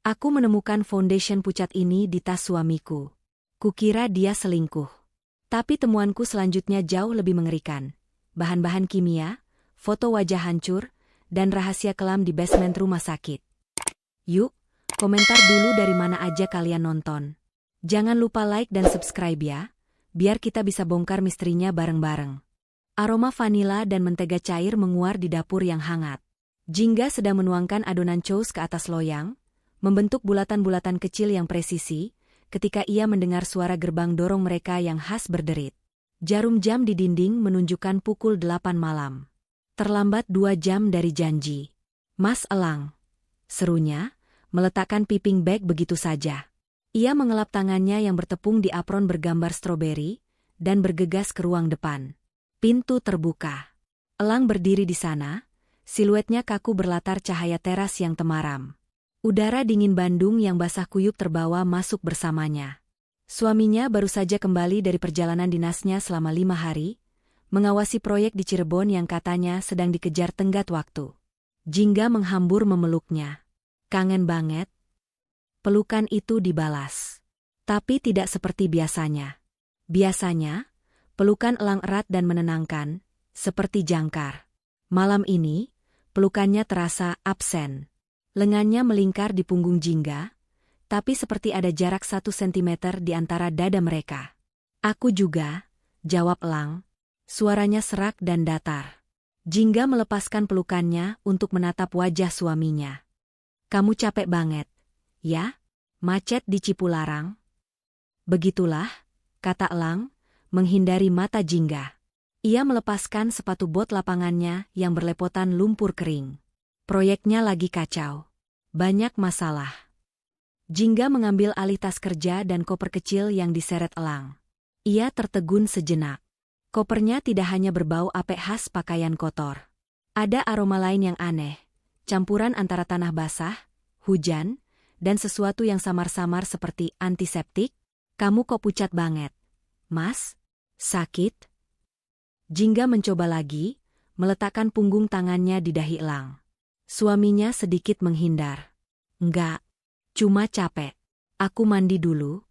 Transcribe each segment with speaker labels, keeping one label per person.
Speaker 1: Aku menemukan foundation pucat ini di tas suamiku. Kukira dia selingkuh. Tapi temuanku selanjutnya jauh lebih mengerikan. Bahan-bahan kimia, foto wajah hancur, dan rahasia kelam di basement rumah sakit. Yuk, komentar dulu dari mana aja kalian nonton. Jangan lupa like dan subscribe ya, biar kita bisa bongkar misterinya bareng-bareng. Aroma vanila dan mentega cair menguar di dapur yang hangat. Jingga sedang menuangkan adonan chose ke atas loyang, membentuk bulatan-bulatan kecil yang presisi, ketika ia mendengar suara gerbang dorong mereka yang khas berderit. Jarum jam di dinding menunjukkan pukul 8 malam. Terlambat 2 jam dari janji. Mas Elang, serunya, meletakkan piping bag begitu saja. Ia mengelap tangannya yang bertepung di apron bergambar stroberi, dan bergegas ke ruang depan. Pintu terbuka. Elang berdiri di sana, siluetnya kaku berlatar cahaya teras yang temaram. Udara dingin Bandung yang basah kuyup terbawa masuk bersamanya. Suaminya baru saja kembali dari perjalanan dinasnya selama 5 hari, mengawasi proyek di Cirebon yang katanya sedang dikejar tenggat waktu. Jingga menghambur memeluknya. Kangen banget. Pelukan itu dibalas. Tapi tidak seperti biasanya. Biasanya, pelukan Elang erat dan menenangkan, seperti jangkar. Malam ini, pelukannya terasa absen. Lengannya melingkar di punggung Jingga, tapi seperti ada jarak 1 sentimeter di antara dada mereka. Aku juga, jawab Elang. Suaranya serak dan datar. Jingga melepaskan pelukannya untuk menatap wajah suaminya. Kamu capek banget, ya? Macet di Cipularang? Begitulah, kata Elang, menghindari mata Jingga. Ia melepaskan sepatu bot lapangannya yang berlepotan lumpur kering. Proyeknya lagi kacau. Banyak masalah. Jingga mengambil alih tas kerja dan koper kecil yang diseret Elang. Ia tertegun sejenak. Kopernya tidak hanya berbau apek khas pakaian kotor. Ada aroma lain yang aneh, campuran antara tanah basah, hujan, dan sesuatu yang samar-samar seperti antiseptik. Kamu kok pucat banget, Mas? Sakit? Jingga mencoba lagi, meletakkan punggung tangannya di dahi Elang. Suaminya sedikit menghindar. Enggak, cuma capek. Aku mandi dulu.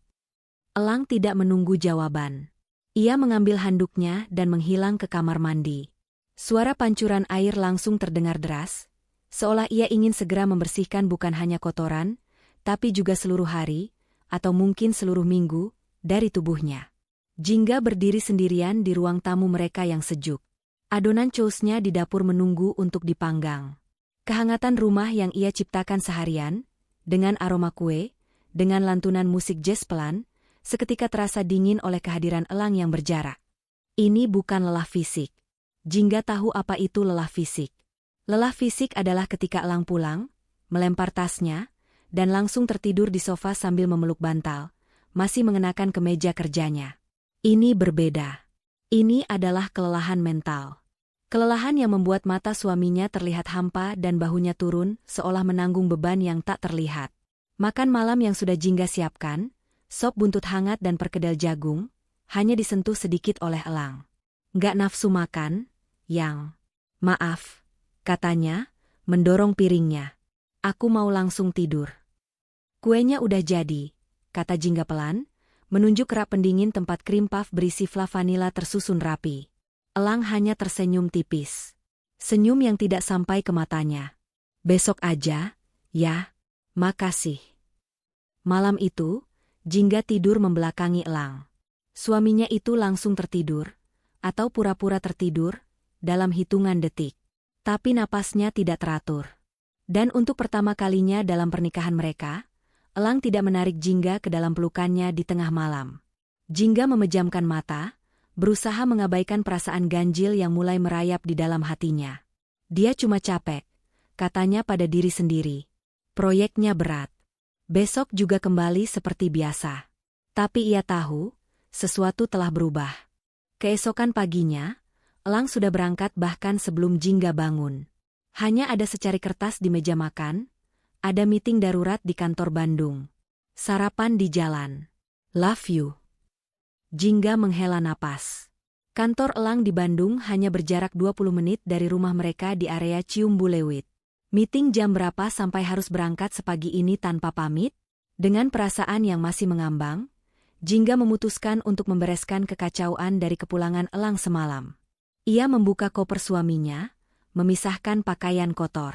Speaker 1: Elang tidak menunggu jawaban. Ia mengambil handuknya dan menghilang ke kamar mandi. Suara pancuran air langsung terdengar deras, seolah ia ingin segera membersihkan bukan hanya kotoran, tapi juga seluruh hari, atau mungkin seluruh minggu, dari tubuhnya. Jingga berdiri sendirian di ruang tamu mereka yang sejuk. Adonan chose-nya di dapur menunggu untuk dipanggang. Kehangatan rumah yang ia ciptakan seharian, dengan aroma kue, dengan lantunan musik jazz pelan, seketika terasa dingin oleh kehadiran Elang yang berjarak. Ini bukan lelah fisik. Jingga tahu apa itu lelah fisik. Lelah fisik adalah ketika Elang pulang, melempar tasnya, dan langsung tertidur di sofa sambil memeluk bantal, masih mengenakan kemeja kerjanya. Ini berbeda. Ini adalah kelelahan mental. Kelelahan yang membuat mata suaminya terlihat hampa dan bahunya turun, seolah menanggung beban yang tak terlihat. Makan malam yang sudah Jingga siapkan, sop buntut hangat dan perkedel jagung, hanya disentuh sedikit oleh Elang. Nggak nafsu makan, Yang? Maaf, katanya, mendorong piringnya. Aku mau langsung tidur. Kuenya udah jadi, kata Jingga pelan, menunjuk rak pendingin tempat krim puff berisi fla vanila tersusun rapi. Elang hanya tersenyum tipis. Senyum yang tidak sampai ke matanya. Besok aja, ya? Makasih. Malam itu, Jingga tidur membelakangi Elang. Suaminya itu langsung tertidur, atau pura-pura tertidur, dalam hitungan detik. Tapi napasnya tidak teratur. Dan untuk pertama kalinya dalam pernikahan mereka, Elang tidak menarik Jingga ke dalam pelukannya di tengah malam. Jingga memejamkan mata, berusaha mengabaikan perasaan ganjil yang mulai merayap di dalam hatinya. Dia cuma capek, katanya pada diri sendiri. Proyeknya berat. Besok juga kembali seperti biasa. Tapi ia tahu, sesuatu telah berubah. Keesokan paginya, Elang sudah berangkat bahkan sebelum Jingga bangun. Hanya ada secari kertas di meja makan, ada meeting darurat di kantor Bandung. Sarapan di jalan. Love you. Jingga menghela napas. Kantor Elang di Bandung hanya berjarak 20 menit dari rumah mereka di area Ciumbuleuit. Meeting jam berapa sampai harus berangkat sepagi ini tanpa pamit? Dengan perasaan yang masih mengambang, Jingga memutuskan untuk membereskan kekacauan dari kepulangan Elang semalam. Ia membuka koper suaminya, memisahkan pakaian kotor.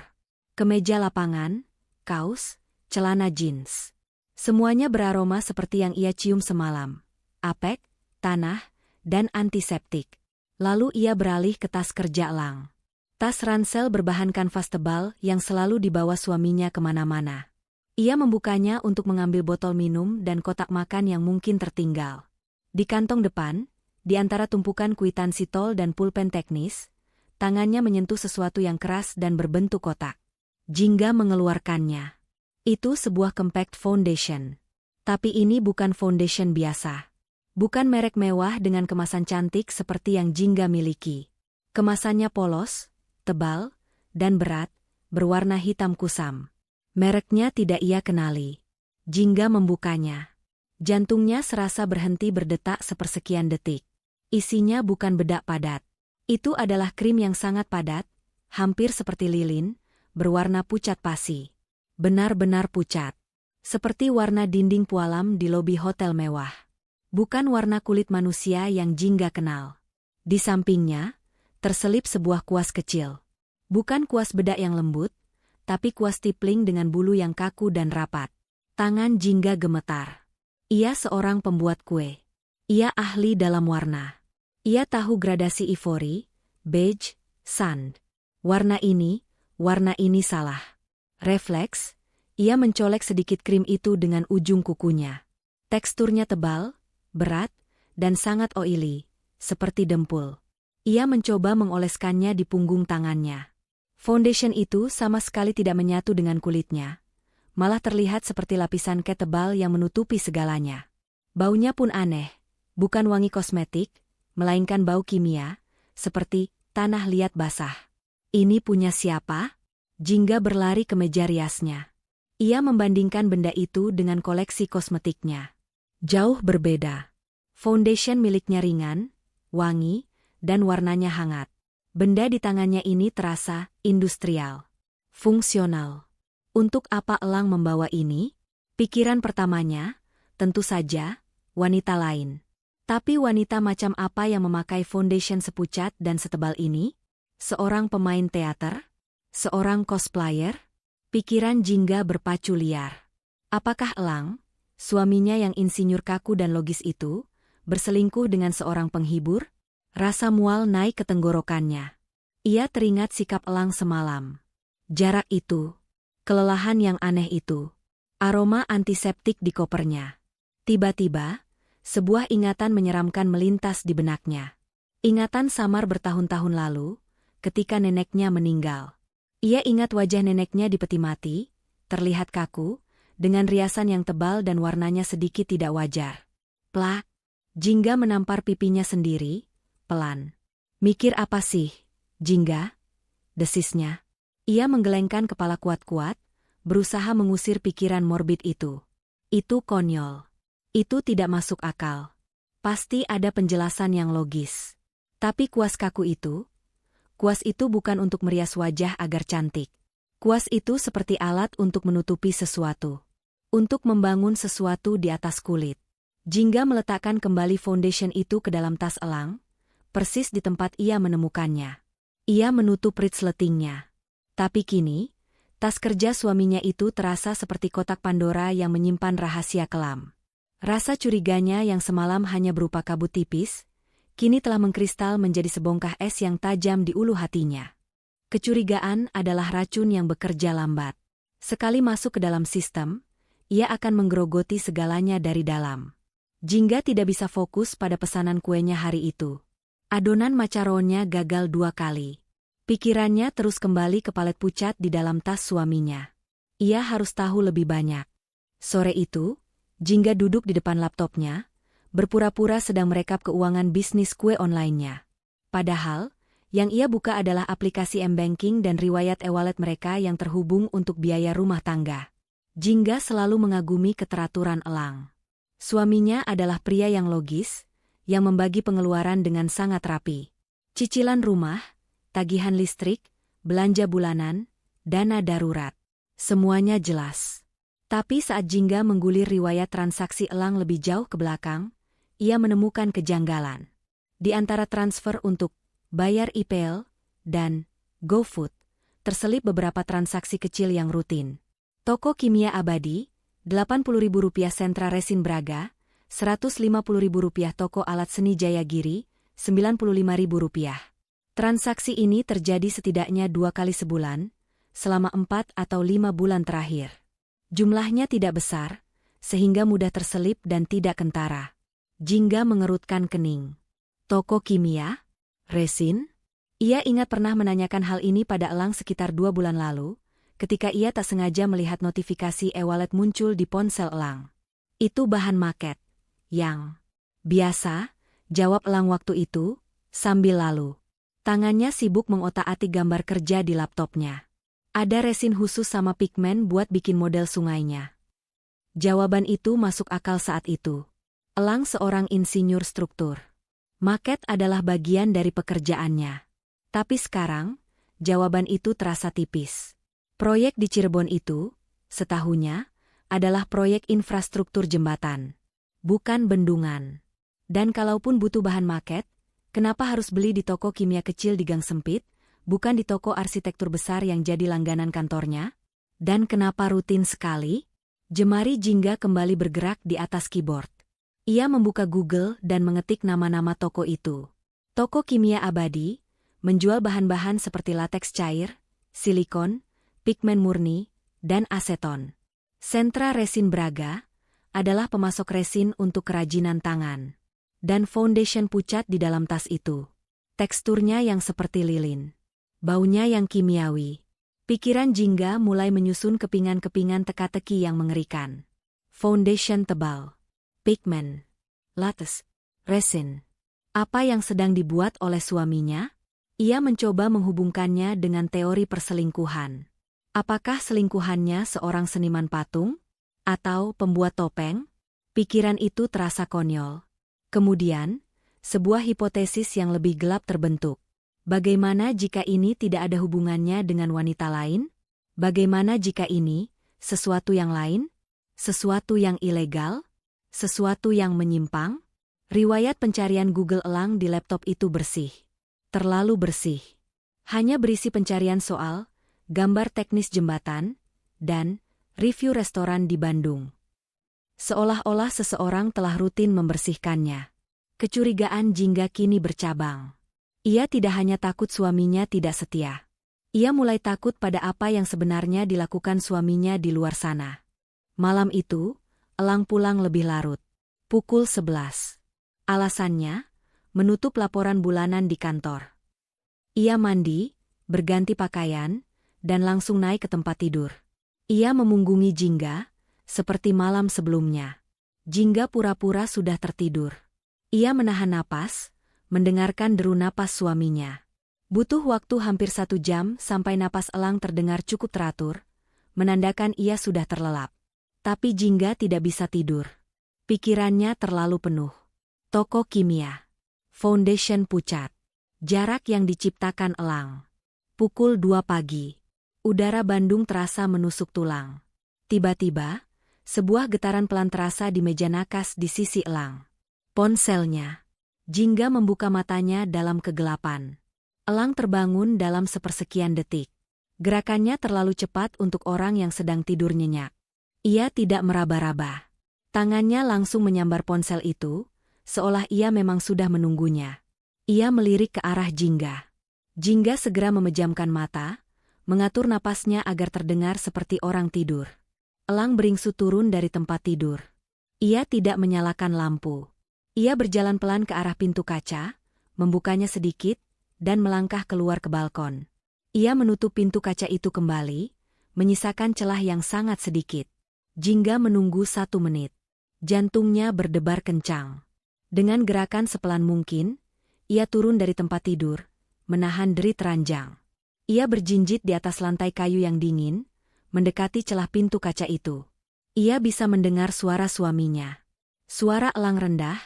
Speaker 1: Kemeja lapangan, kaos, celana jeans. Semuanya beraroma seperti yang ia cium semalam. Apek, tanah, dan antiseptik. Lalu ia beralih ke tas kerja Elang. Tas ransel berbahan kanvas tebal yang selalu dibawa suaminya kemana-mana. Ia membukanya untuk mengambil botol minum dan kotak makan yang mungkin tertinggal. Di kantong depan, di antara tumpukan kwitansi tol dan pulpen teknis, tangannya menyentuh sesuatu yang keras dan berbentuk kotak. Jingga mengeluarkannya. Itu sebuah compact foundation. Tapi ini bukan foundation biasa. Bukan merek mewah dengan kemasan cantik seperti yang Jingga miliki. Kemasannya polos, tebal, dan berat, berwarna hitam kusam. Mereknya tidak ia kenali. Jingga membukanya. Jantungnya serasa berhenti berdetak sepersekian detik. Isinya bukan bedak padat. Itu adalah krim yang sangat padat, hampir seperti lilin, berwarna pucat pasi. Benar-benar pucat. Seperti warna dinding pualam di lobi hotel mewah. Bukan warna kulit manusia yang Jingga kenal. Di sampingnya, terselip sebuah kuas kecil. Bukan kuas bedak yang lembut, tapi kuas tipling dengan bulu yang kaku dan rapat. Tangan Jingga gemetar. Ia seorang pembuat kue. Ia ahli dalam warna. Ia tahu gradasi ivory, beige, sand. Warna ini salah. Refleks, ia mencolek sedikit krim itu dengan ujung kukunya. Teksturnya tebal, berat, dan sangat oily, seperti dempul. Ia mencoba mengoleskannya di punggung tangannya. Foundation itu sama sekali tidak menyatu dengan kulitnya. Malah terlihat seperti lapisan cat tebal yang menutupi segalanya. Baunya pun aneh, bukan wangi kosmetik, melainkan bau kimia, seperti tanah liat basah. Ini punya siapa? Jingga berlari ke meja riasnya. Ia membandingkan benda itu dengan koleksi kosmetiknya. Jauh berbeda. Foundation miliknya ringan, wangi, dan warnanya hangat. Benda di tangannya ini terasa industrial, fungsional. Untuk apa Elang membawa ini? Pikiran pertamanya, tentu saja, wanita lain. Tapi wanita macam apa yang memakai foundation sepucat dan setebal ini? Seorang pemain teater? Seorang cosplayer? Pikiran Jingga berpacu liar. Apakah Elang, suaminya yang insinyur kaku dan logis itu, berselingkuh dengan seorang penghibur? Rasa mual naik ke tenggorokannya. Ia teringat sikap Elang semalam. Jarak itu, kelelahan yang aneh itu, aroma antiseptik di kopernya. Tiba-tiba, sebuah ingatan menyeramkan melintas di benaknya. Ingatan samar bertahun-tahun lalu, ketika neneknya meninggal. Ia ingat wajah neneknya di peti mati, terlihat kaku, dengan riasan yang tebal dan warnanya sedikit tidak wajar. Plak! Jingga menampar pipinya sendiri, pelan. Mikir apa sih, Jingga? Desisnya. Ia menggelengkan kepala kuat-kuat, berusaha mengusir pikiran morbid itu. Itu konyol. Itu tidak masuk akal. Pasti ada penjelasan yang logis. Tapi kuas kuas itu bukan untuk merias wajah agar cantik. Kuas itu seperti alat untuk menutupi sesuatu. Untuk membangun sesuatu di atas kulit. Jingga meletakkan kembali foundation itu ke dalam tas Elang, persis di tempat ia menemukannya. Ia menutup resletingnya. Tapi kini, tas kerja suaminya itu terasa seperti kotak Pandora yang menyimpan rahasia kelam. Rasa curiganya yang semalam hanya berupa kabut tipis, kini telah mengkristal menjadi sebongkah es yang tajam di ulu hatinya. Kecurigaan adalah racun yang bekerja lambat. Sekali masuk ke dalam sistem, ia akan menggerogoti segalanya dari dalam. Jingga tidak bisa fokus pada pesanan kuenya hari itu. Adonan macaronnya gagal 2 kali. Pikirannya terus kembali ke palet pucat di dalam tas suaminya. Ia harus tahu lebih banyak. Sore itu, Jingga duduk di depan laptopnya, berpura-pura sedang merekap keuangan bisnis kue online-nya. Padahal, yang ia buka adalah aplikasi M-Banking dan riwayat e-wallet mereka yang terhubung untuk biaya rumah tangga. Jingga selalu mengagumi keteraturan Elang. Suaminya adalah pria yang logis, yang membagi pengeluaran dengan sangat rapi. Cicilan rumah, tagihan listrik, belanja bulanan, dana darurat. Semuanya jelas. Tapi saat Jingga menggulir riwayat transaksi Elang lebih jauh ke belakang, ia menemukan kejanggalan. Di antara transfer untuk bayar IPL dan GoFood, terselip beberapa transaksi kecil yang rutin. Toko kimia abadi, Rp80.000 sentra resin Braga, Rp150.000 toko alat seni Jayagiri, Rp95.000. Transaksi ini terjadi setidaknya 2 kali sebulan, selama 4 atau 5 bulan terakhir. Jumlahnya tidak besar, sehingga mudah terselip dan tidak kentara. Jingga mengerutkan kening. Toko kimia? Resin? Ia ingat pernah menanyakan hal ini pada Elang sekitar 2 bulan lalu, ketika ia tak sengaja melihat notifikasi e-wallet muncul di ponsel Elang. Itu bahan market. Yang biasa, jawab Elang waktu itu, sambil lalu. Tangannya sibuk mengotak-atik gambar kerja di laptopnya. Ada resin khusus sama pigmen buat bikin model sungainya. Jawaban itu masuk akal saat itu. Elang seorang insinyur struktur. Market adalah bagian dari pekerjaannya. Tapi sekarang, jawaban itu terasa tipis. Proyek di Cirebon itu, setahunya, adalah proyek infrastruktur jembatan. Bukan bendungan. Dan kalaupun butuh bahan market, kenapa harus beli di toko kimia kecil di gang sempit, bukan di toko arsitektur besar yang jadi langganan kantornya? Dan kenapa rutin sekali? Jemari Jingga kembali bergerak di atas keyboard. Ia membuka Google dan mengetik nama-nama toko itu. Toko kimia abadi, menjual bahan-bahan seperti lateks cair, silikon, pigmen murni, dan aseton. Sentra Resin Braga adalah pemasok resin untuk kerajinan tangan. Dan foundation pucat di dalam tas itu. Teksturnya yang seperti lilin. Baunya yang kimiawi. Pikiran Jingga mulai menyusun kepingan-kepingan teka-teki yang mengerikan. Foundation tebal. Pigmen. Latex. Resin. Apa yang sedang dibuat oleh suaminya? Ia mencoba menghubungkannya dengan teori perselingkuhan. Apakah selingkuhannya seorang seniman patung? Atau pembuat topeng? Pikiran itu terasa konyol. Kemudian, sebuah hipotesis yang lebih gelap terbentuk. Bagaimana jika ini tidak ada hubungannya dengan wanita lain? Bagaimana jika ini sesuatu yang lain? Sesuatu yang ilegal? Sesuatu yang menyimpang? Riwayat pencarian Google Elang di laptop itu bersih. Terlalu bersih. Hanya berisi pencarian soal, gambar teknis jembatan, dan review restoran di Bandung. Seolah-olah seseorang telah rutin membersihkannya. Kecurigaan Jingga kini bercabang. Ia tidak hanya takut suaminya tidak setia. Ia mulai takut pada apa yang sebenarnya dilakukan suaminya di luar sana. Malam itu, Elang pulang lebih larut. Pukul 11. Alasannya, menutup laporan bulanan di kantor. Ia mandi, berganti pakaian, dan langsung naik ke tempat tidur. Ia memunggungi Jingga, seperti malam sebelumnya. Jingga pura-pura sudah tertidur. Ia menahan napas, mendengarkan deru napas suaminya. Butuh waktu hampir 1 jam sampai napas Elang terdengar cukup teratur, menandakan ia sudah terlelap. Tapi Jingga tidak bisa tidur. Pikirannya terlalu penuh. Toko kimia. Foundation pucat. Jarak yang diciptakan Elang. Pukul 2 pagi. Udara Bandung terasa menusuk tulang. Tiba-tiba, sebuah getaran pelan terasa di meja nakas di sisi Elang. Ponselnya. Jingga membuka matanya dalam kegelapan. Elang terbangun dalam sepersekian detik. Gerakannya terlalu cepat untuk orang yang sedang tidur nyenyak. Ia tidak meraba-raba. Tangannya langsung menyambar ponsel itu, seolah ia memang sudah menunggunya. Ia melirik ke arah Jingga. Jingga segera memejamkan mata, mengatur napasnya agar terdengar seperti orang tidur. Elang beringsut turun dari tempat tidur. Ia tidak menyalakan lampu. Ia berjalan pelan ke arah pintu kaca, membukanya sedikit, dan melangkah keluar ke balkon. Ia menutup pintu kaca itu kembali, menyisakan celah yang sangat sedikit. Jingga menunggu 1 menit. Jantungnya berdebar kencang. Dengan gerakan sepelan mungkin, ia turun dari tempat tidur, menahan derit ranjang. Ia berjinjit di atas lantai kayu yang dingin, mendekati celah pintu kaca itu. Ia bisa mendengar suara suaminya. Suara Elang rendah,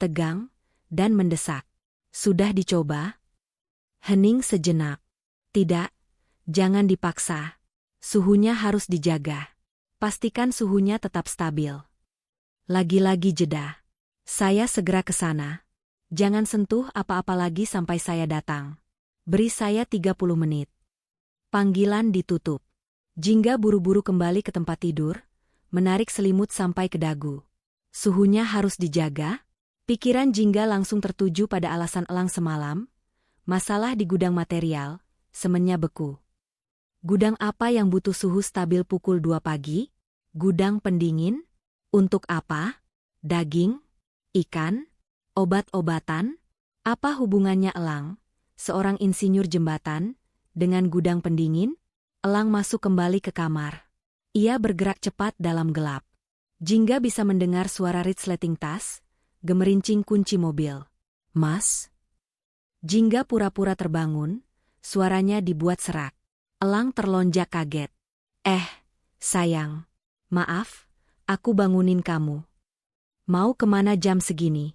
Speaker 1: tegang, dan mendesak. Sudah dicoba? Hening sejenak. Tidak, jangan dipaksa. Suhunya harus dijaga. Pastikan suhunya tetap stabil. Lagi-lagi jeda. Saya segera ke sana. Jangan sentuh apa-apa lagi sampai saya datang. Beri saya 30 menit. Panggilan ditutup. Jingga buru-buru kembali ke tempat tidur, menarik selimut sampai ke dagu. Suhunya harus dijaga. Pikiran Jingga langsung tertuju pada alasan Elang semalam. Masalah di gudang material, semennya beku. Gudang apa yang butuh suhu stabil pukul 2 pagi? Gudang pendingin? Untuk apa? Daging? Ikan? Obat-obatan? Apa hubungannya Elang, seorang insinyur jembatan, dengan gudang pendingin? Elang masuk kembali ke kamar. Ia bergerak cepat dalam gelap. Jingga bisa mendengar suara resleting tas, gemerincing kunci mobil. Mas? Jingga pura-pura terbangun, suaranya dibuat serak. Elang terlonjak kaget. Sayang. Maaf, aku bangunin kamu. Mau kemana jam segini?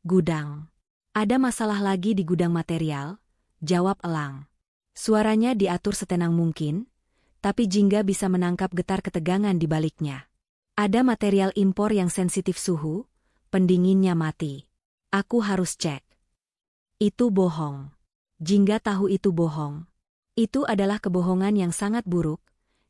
Speaker 1: Gudang. Ada masalah lagi di gudang material, jawab Elang. Suaranya diatur setenang mungkin, tapi Jingga bisa menangkap getar ketegangan di baliknya. Ada material impor yang sensitif suhu, pendinginnya mati. Aku harus cek. Itu bohong. Jingga tahu itu bohong. Itu adalah kebohongan yang sangat buruk,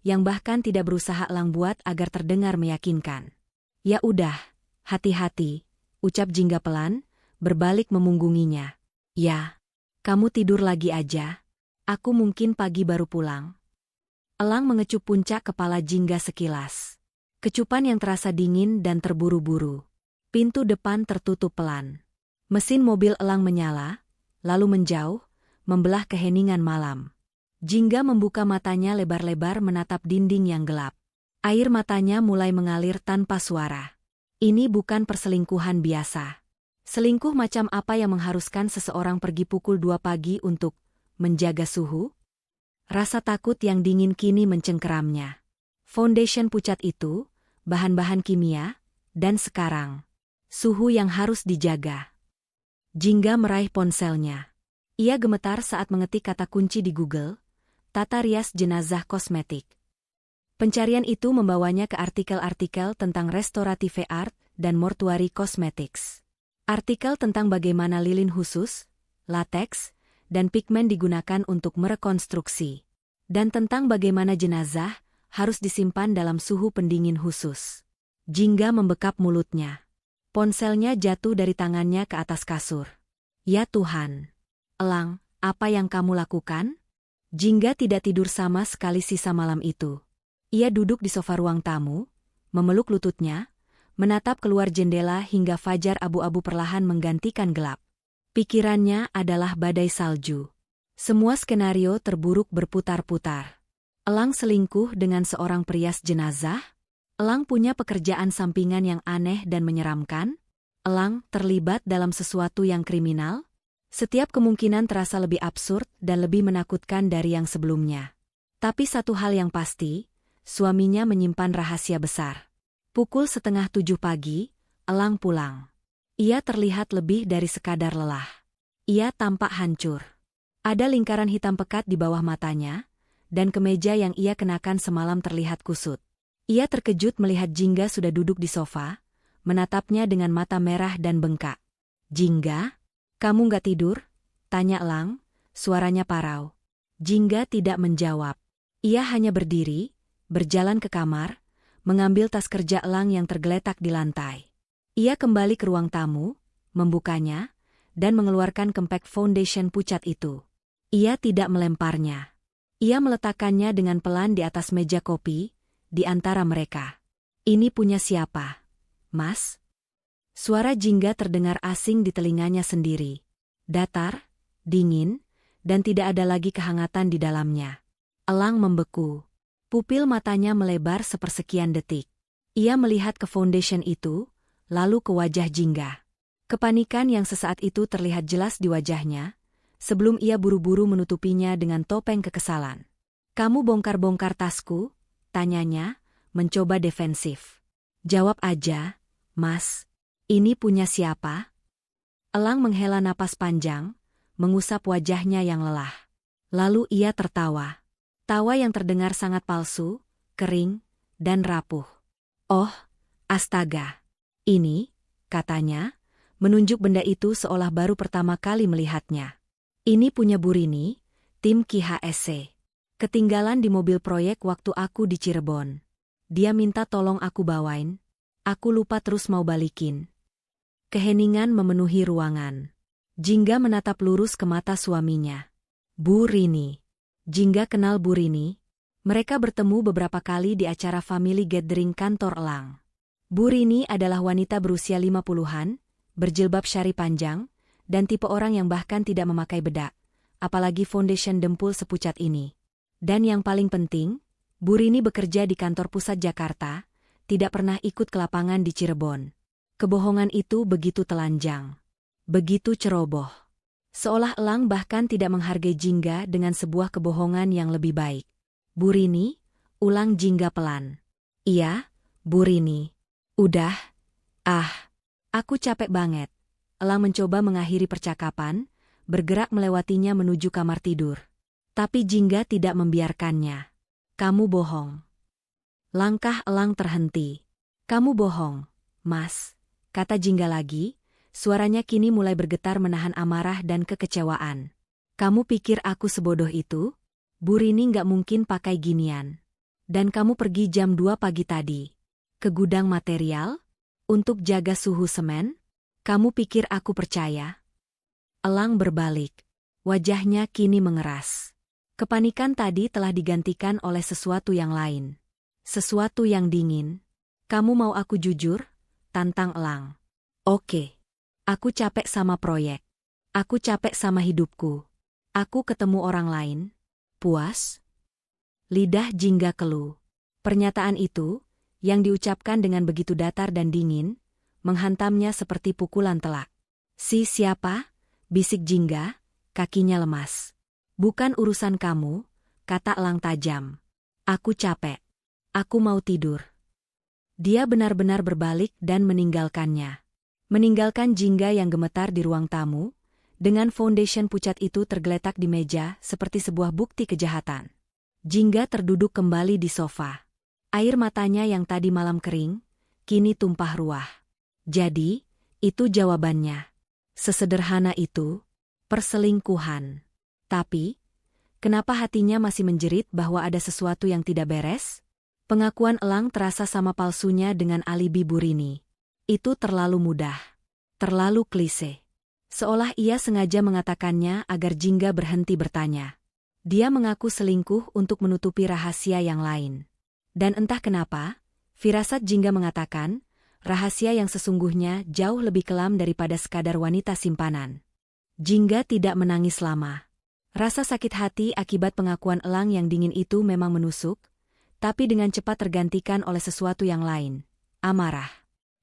Speaker 1: yang bahkan tidak berusaha Elang buat agar terdengar meyakinkan. Ya udah, hati-hati, ucap Jingga pelan, berbalik memunggunginya. Ya, kamu tidur lagi aja. Aku mungkin pagi baru pulang. Elang mengecup puncak kepala Jingga sekilas. Kecupan yang terasa dingin dan terburu-buru. Pintu depan tertutup pelan. Mesin mobil Elang menyala, lalu menjauh, membelah keheningan malam. Jingga membuka matanya lebar-lebar menatap dinding yang gelap. Air matanya mulai mengalir tanpa suara. Ini bukan perselingkuhan biasa. Selingkuh macam apa yang mengharuskan seseorang pergi pukul 2 pagi untuk menjaga suhu? Rasa takut yang dingin kini mencengkeramnya. Foundation pucat itu, bahan-bahan kimia, dan sekarang, suhu yang harus dijaga. Jingga meraih ponselnya. Ia gemetar saat mengetik kata kunci di Google, tata rias jenazah kosmetik. Pencarian itu membawanya ke artikel-artikel tentang restoratif art dan mortuary cosmetics. Artikel tentang bagaimana lilin khusus, lateks, dan pigmen digunakan untuk merekonstruksi. Dan tentang bagaimana jenazah harus disimpan dalam suhu pendingin khusus. Jingga membekap mulutnya. Ponselnya jatuh dari tangannya ke atas kasur. Ya Tuhan. Elang, apa yang kamu lakukan? Jingga tidak tidur sama sekali sisa malam itu. Ia duduk di sofa ruang tamu, memeluk lututnya, menatap keluar jendela hingga fajar abu-abu perlahan menggantikan gelap. Pikirannya adalah badai salju. Semua skenario terburuk berputar-putar. Elang selingkuh dengan seorang perias jenazah? Elang punya pekerjaan sampingan yang aneh dan menyeramkan? Elang terlibat dalam sesuatu yang kriminal? Setiap kemungkinan terasa lebih absurd dan lebih menakutkan dari yang sebelumnya. Tapi satu hal yang pasti, suaminya menyimpan rahasia besar. Pukul 6:30 pagi, Elang pulang. Ia terlihat lebih dari sekadar lelah. Ia tampak hancur. Ada lingkaran hitam pekat di bawah matanya, dan kemeja yang ia kenakan semalam terlihat kusut. Ia terkejut melihat Jingga sudah duduk di sofa, menatapnya dengan mata merah dan bengkak. Jingga? Kamu nggak tidur? Tanya Elang, suaranya parau. Jingga tidak menjawab. Ia hanya berdiri, berjalan ke kamar, mengambil tas kerja Elang yang tergeletak di lantai. Ia kembali ke ruang tamu, membukanya, dan mengeluarkan kempek foundation pucat itu. Ia tidak melemparnya. Ia meletakkannya dengan pelan di atas meja kopi, di antara mereka. Ini punya siapa? Mas? Suara Jingga terdengar asing di telinganya sendiri. Datar, dingin, dan tidak ada lagi kehangatan di dalamnya. Elang membeku. Pupil matanya melebar sepersekian detik. Ia melihat ke foundation itu, lalu ke wajah Jingga. Kepanikan yang sesaat itu terlihat jelas di wajahnya, sebelum ia buru-buru menutupinya dengan topeng kekesalan. Kamu bongkar-bongkar tasku? Tanyanya, mencoba defensif. Jawab aja, Mas. Ini punya siapa? Elang menghela napas panjang, mengusap wajahnya yang lelah. Lalu ia tertawa. Tawa yang terdengar sangat palsu, kering, dan rapuh. "Oh, astaga. Ini," katanya, menunjuk benda itu seolah baru pertama kali melihatnya. "Ini punya Burini, tim KHSC. Ketinggalan di mobil proyek waktu aku di Cirebon. Dia minta tolong aku bawain. Aku lupa terus mau balikin." Keheningan memenuhi ruangan. Jingga menatap lurus ke mata suaminya. "Bu Rini." Jingga kenal Bu Rini. Mereka bertemu beberapa kali di acara family gathering kantor Elang. Bu Rini adalah wanita berusia 50-an, berjilbab syari panjang, dan tipe orang yang bahkan tidak memakai bedak, apalagi foundation dempul sepucat ini. Dan yang paling penting, Bu Rini bekerja di kantor pusat Jakarta, tidak pernah ikut ke lapangan di Cirebon. Kebohongan itu begitu telanjang, begitu ceroboh. Seolah Elang bahkan tidak menghargai Jingga dengan sebuah kebohongan yang lebih baik. "Bu Rini," ulang Jingga pelan. "Iya, Bu Rini." "Udah. Aku capek banget." Elang mencoba mengakhiri percakapan, bergerak melewatinya menuju kamar tidur. Tapi Jingga tidak membiarkannya. "Kamu bohong." Langkah Elang terhenti. "Kamu bohong, Mas," kata Jingga lagi. Suaranya kini mulai bergetar menahan amarah dan kekecewaan. "Kamu pikir aku sebodoh itu? Bu Rini nggak mungkin pakai ginian. Dan kamu pergi jam 2 pagi tadi ke gudang material untuk jaga suhu semen? Kamu pikir aku percaya?" Elang berbalik. Wajahnya kini mengeras. Kepanikan tadi telah digantikan oleh sesuatu yang lain. Sesuatu yang dingin. "Kamu mau aku jujur?" tantang Elang. "Oke. Aku capek sama proyek. Aku capek sama hidupku. Aku ketemu orang lain. Puas?" Lidah Jingga keluh. Pernyataan itu, yang diucapkan dengan begitu datar dan dingin, menghantamnya seperti pukulan telak. Siapa?" bisik Jingga, kakinya lemas. "Bukan urusan kamu," kata Elang tajam. "Aku capek. Aku mau tidur." Dia benar-benar berbalik dan meninggalkannya. Meninggalkan Jingga yang gemetar di ruang tamu, dengan foundation pucat itu tergeletak di meja seperti sebuah bukti kejahatan. Jingga terduduk kembali di sofa. Air matanya yang tadi malam kering, kini tumpah ruah. Jadi, itu jawabannya. Sesederhana itu, perselingkuhan. Tapi, kenapa hatinya masih menjerit bahwa ada sesuatu yang tidak beres? Pengakuan Elang terasa sama palsunya dengan alibi Bu Rini. Itu terlalu mudah. Terlalu klise. Seolah ia sengaja mengatakannya agar Jingga berhenti bertanya. Dia mengaku selingkuh untuk menutupi rahasia yang lain. Dan entah kenapa, firasat Jingga mengatakan, rahasia yang sesungguhnya jauh lebih kelam daripada sekadar wanita simpanan. Jingga tidak menangis lama. Rasa sakit hati akibat pengakuan Elang yang dingin itu memang menusuk, tapi dengan cepat tergantikan oleh sesuatu yang lain, amarah.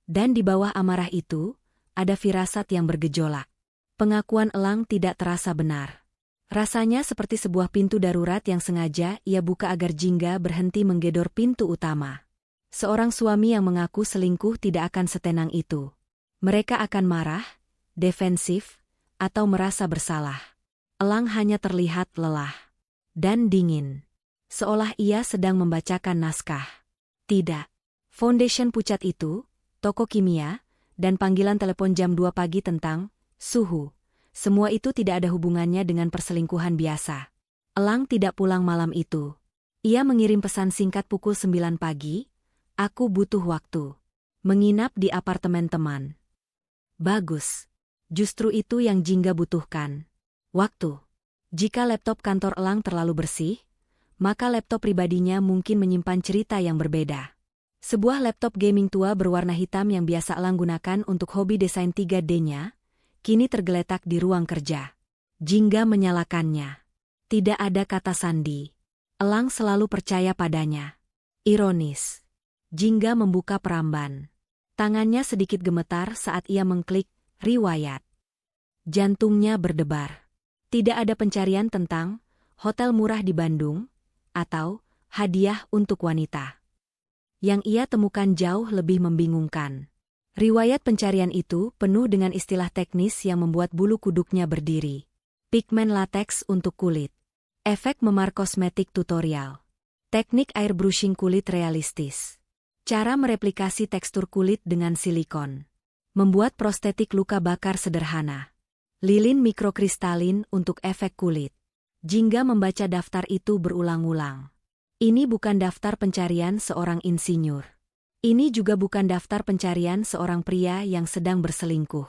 Speaker 1: Dan di bawah amarah itu, ada firasat yang bergejolak. Pengakuan Elang tidak terasa benar. Rasanya seperti sebuah pintu darurat yang sengaja ia buka agar Jingga berhenti menggedor pintu utama. Seorang suami yang mengaku selingkuh tidak akan setenang itu. Mereka akan marah, defensif, atau merasa bersalah. Elang hanya terlihat lelah dan dingin. Seolah ia sedang membacakan naskah. Tidak. Foundation pucat itu, toko kimia, dan panggilan telepon jam 2 pagi tentang suhu. Semua itu tidak ada hubungannya dengan perselingkuhan biasa. Elang tidak pulang malam itu. Ia mengirim pesan singkat pukul 9 pagi, "Aku butuh waktu. Menginap di apartemen teman." Bagus. Justru itu yang Jingga butuhkan. Waktu. Jika laptop kantor Elang terlalu bersih, maka laptop pribadinya mungkin menyimpan cerita yang berbeda. Sebuah laptop gaming tua berwarna hitam yang biasa Elang gunakan untuk hobi desain 3D-nya, kini tergeletak di ruang kerja. Jingga menyalakannya. Tidak ada kata sandi. Elang selalu percaya padanya. Ironis. Jingga membuka peramban. Tangannya sedikit gemetar saat ia mengklik riwayat. Jantungnya berdebar. Tidak ada pencarian tentang hotel murah di Bandung atau hadiah untuk wanita. Yang ia temukan jauh lebih membingungkan. Riwayat pencarian itu penuh dengan istilah teknis yang membuat bulu kuduknya berdiri. Pigmen lateks untuk kulit. Efek memar kosmetik tutorial. Teknik airbrushing kulit realistis. Cara mereplikasi tekstur kulit dengan silikon. Membuat prostetik luka bakar sederhana. Lilin mikrokristalin untuk efek kulit. Jingga membaca daftar itu berulang-ulang. Ini bukan daftar pencarian seorang insinyur. Ini juga bukan daftar pencarian seorang pria yang sedang berselingkuh.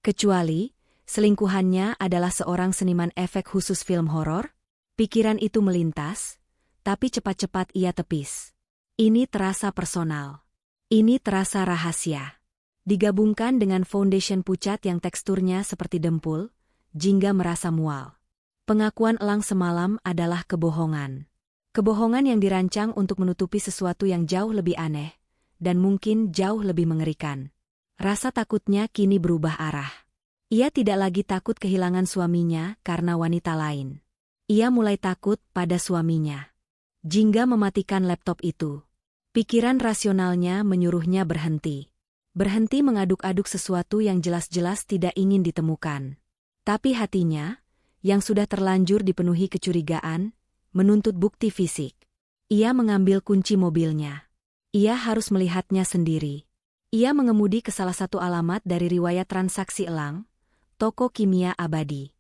Speaker 1: Kecuali, selingkuhannya adalah seorang seniman efek khusus film horor. Pikiran itu melintas, tapi cepat-cepat ia tepis. Ini terasa personal. Ini terasa rahasia. Digabungkan dengan foundation pucat yang teksturnya seperti dempul, Jingga merasa mual. Pengakuan Elang semalam adalah kebohongan. Kebohongan yang dirancang untuk menutupi sesuatu yang jauh lebih aneh, dan mungkin jauh lebih mengerikan. Rasa takutnya kini berubah arah. Ia tidak lagi takut kehilangan suaminya karena wanita lain. Ia mulai takut pada suaminya. Jingga mematikan laptop itu. Pikiran rasionalnya menyuruhnya berhenti. Berhenti mengaduk-aduk sesuatu yang jelas-jelas tidak ingin ditemukan. Tapi hatinya, yang sudah terlanjur dipenuhi kecurigaan, menuntut bukti fisik. Ia mengambil kunci mobilnya. Ia harus melihatnya sendiri. Ia mengemudi ke salah satu alamat dari riwayat transaksi Elang, toko kimia abadi.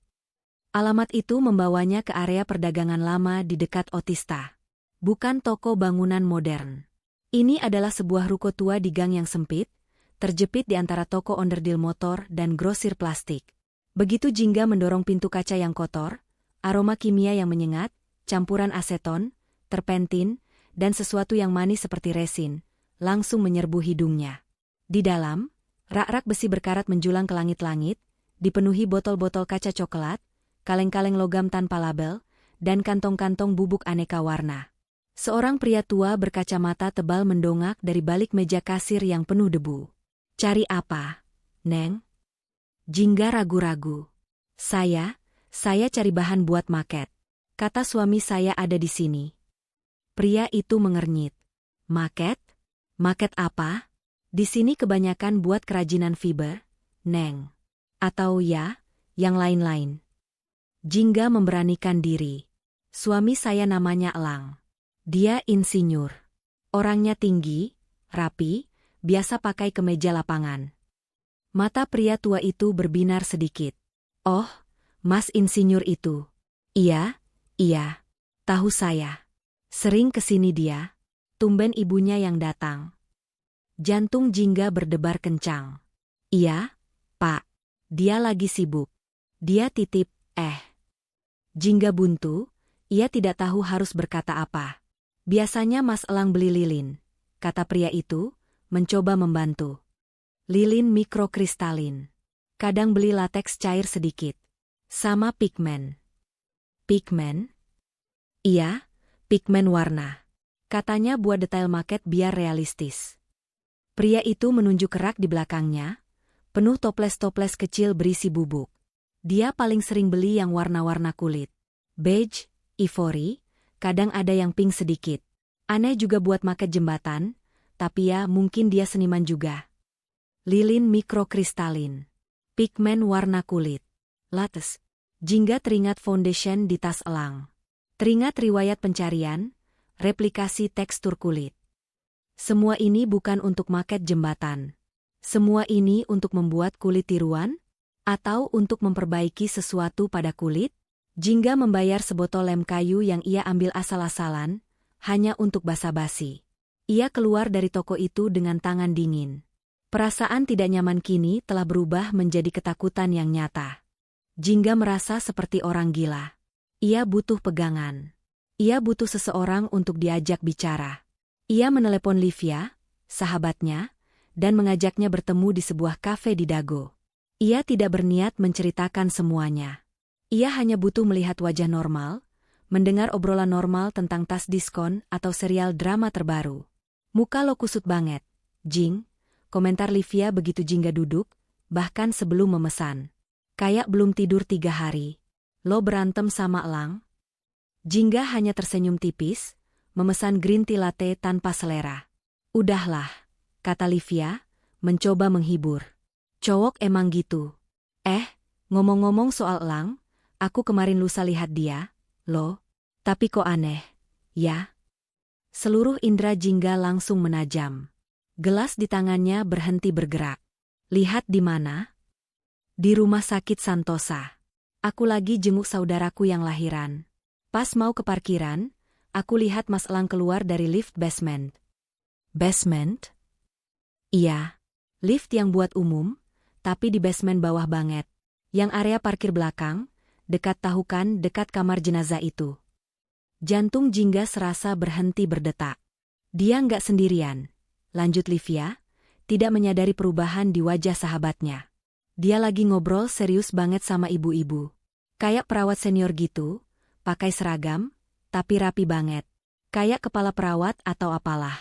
Speaker 1: Alamat itu membawanya ke area perdagangan lama di dekat Otista. Bukan toko bangunan modern. Ini adalah sebuah ruko tua di gang yang sempit, terjepit di antara toko onderdil motor dan grosir plastik. Begitu Jingga mendorong pintu kaca yang kotor, aroma kimia yang menyengat, campuran aseton, terpentin, dan sesuatu yang manis seperti resin, langsung menyerbu hidungnya. Di dalam, rak-rak besi berkarat menjulang ke langit-langit, dipenuhi botol-botol kaca coklat, kaleng-kaleng logam tanpa label, dan kantong-kantong bubuk aneka warna. Seorang pria tua berkacamata tebal mendongak dari balik meja kasir yang penuh debu. "Cari apa, Neng?" Jingga ragu-ragu. Saya cari bahan buat maket. Kata suami saya ada di sini." Pria itu mengernyit. "Maket? Maket apa? Di sini kebanyakan buat kerajinan fiber, Neng. Atau ya, yang lain-lain." Jingga memberanikan diri. "Suami saya namanya Elang. Dia insinyur. Orangnya tinggi, rapi, biasa pakai kemeja lapangan." Mata pria tua itu berbinar sedikit. "Oh, Mas insinyur itu. Iya, tahu saya. Sering kesini dia. Tumben ibunya yang datang." Jantung Jingga berdebar kencang. "Iya, Pak. Dia lagi sibuk. Dia titip, Jingga buntu, ia tidak tahu harus berkata apa. "Biasanya Mas Elang beli lilin," kata pria itu, mencoba membantu. "Lilin mikrokristalin. Kadang beli lateks cair sedikit. Sama pigmen." "Pigmen?" "Iya, pigmen warna. Katanya buat detail maket biar realistis." Pria itu menunjuk rak di belakangnya, penuh toples-toples kecil berisi bubuk. Dia paling sering beli yang warna-warna kulit. Beige, ivory, kadang ada yang pink sedikit. Aneh juga buat maket jembatan, tapi ya mungkin dia seniman juga. Lilin mikrokristalin. Pigmen warna kulit. Lates. Jingga teringat foundation di tas Elang. Teringat riwayat pencarian, replikasi tekstur kulit. Semua ini bukan untuk maket jembatan. Semua ini untuk membuat kulit tiruan? Atau untuk memperbaiki sesuatu pada kulit? Jingga membayar sebotol lem kayu yang ia ambil asal-asalan, hanya untuk basa-basi. Ia keluar dari toko itu dengan tangan dingin. Perasaan tidak nyaman kini telah berubah menjadi ketakutan yang nyata. Jingga merasa seperti orang gila. Ia butuh pegangan. Ia butuh seseorang untuk diajak bicara. Ia menelepon Livia, sahabatnya, dan mengajaknya bertemu di sebuah kafe di Dago. Ia tidak berniat menceritakan semuanya. Ia hanya butuh melihat wajah normal, mendengar obrolan normal tentang tas diskon atau serial drama terbaru. "Muka lo kusut banget, Jing," komentar Livia begitu Jingga duduk, bahkan sebelum memesan. "Kayak belum tidur 3 hari. Lo berantem sama Elang?" Jingga hanya tersenyum tipis, memesan green tea latte tanpa selera. "Udahlah," kata Livia, mencoba menghibur. "Cowok emang gitu. Ngomong-ngomong soal Elang, aku kemarin lusa lihat dia, lo." Tapi kok aneh, ya? Seluruh indera Jingga langsung menajam. Gelas di tangannya berhenti bergerak. Lihat di mana? Di rumah sakit Santosa. Aku lagi jenguk saudaraku yang lahiran. Pas mau ke parkiran, aku lihat Mas Elang keluar dari lift basement. Basement? Iya. Lift yang buat umum, tapi di basement bawah banget. Yang area parkir belakang, dekat tahukan dekat kamar jenazah itu. Jantung Jingga serasa berhenti berdetak. Dia nggak sendirian. Lanjut Livia, tidak menyadari perubahan di wajah sahabatnya. Dia lagi ngobrol serius banget sama ibu-ibu. Kayak perawat senior gitu, pakai seragam, tapi rapi banget. Kayak kepala perawat atau apalah.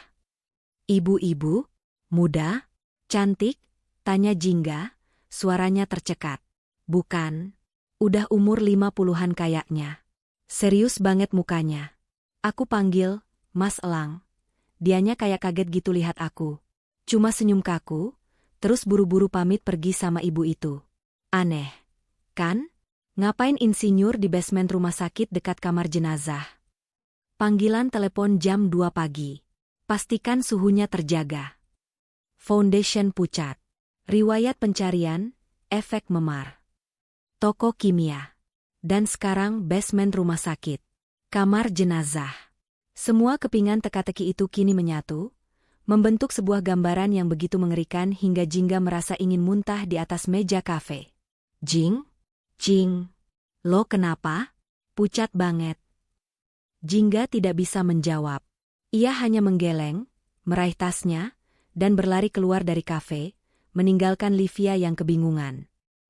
Speaker 1: Ibu-ibu? Muda? Cantik? Tanya Jingga, suaranya tercekat. Bukan. Udah umur 50-an kayaknya. Serius banget mukanya. Aku panggil, Mas Elang. Dianya kayak kaget gitu lihat aku. Cuma senyum kaku, terus buru-buru pamit pergi sama ibu itu. Aneh, kan? Ngapain insinyur di basement rumah sakit dekat kamar jenazah? Panggilan telepon jam 2 pagi. Pastikan suhunya terjaga. Foundation pucat. Riwayat pencarian, efek memar. Toko kimia. Dan sekarang basement rumah sakit. Kamar jenazah. Semua kepingan teka-teki itu kini menyatu, membentuk sebuah gambaran yang begitu mengerikan hingga Jingga merasa ingin muntah di atas meja kafe. Jing? Jing? Lo kenapa? Pucat banget. Jingga tidak bisa menjawab. Ia hanya menggeleng, meraih tasnya, dan berlari keluar dari kafe, meninggalkan Livia yang kebingungan.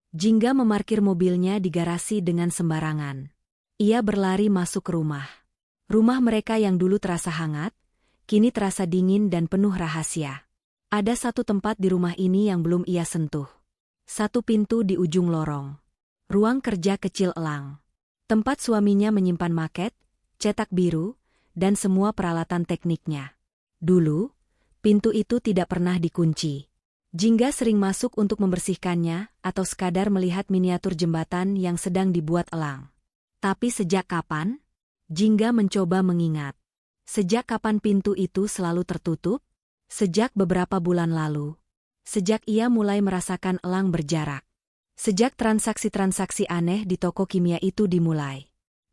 Speaker 1: Jingga memarkir mobilnya di garasi dengan sembarangan. Ia berlari masuk ke rumah. Rumah mereka yang dulu terasa hangat, kini terasa dingin dan penuh rahasia. Ada satu tempat di rumah ini yang belum ia sentuh. Satu pintu di ujung lorong. Ruang kerja kecil Elang. Tempat suaminya menyimpan maket, cetak biru, dan semua peralatan tekniknya. Dulu, pintu itu tidak pernah dikunci. Jingga sering masuk untuk membersihkannya atau sekadar melihat miniatur jembatan yang sedang dibuat Elang. Tapi sejak kapan? Jingga mencoba mengingat. Sejak kapan pintu itu selalu tertutup? Sejak beberapa bulan lalu. Sejak ia mulai merasakan Elang berjarak. Sejak transaksi-transaksi aneh di toko kimia itu dimulai.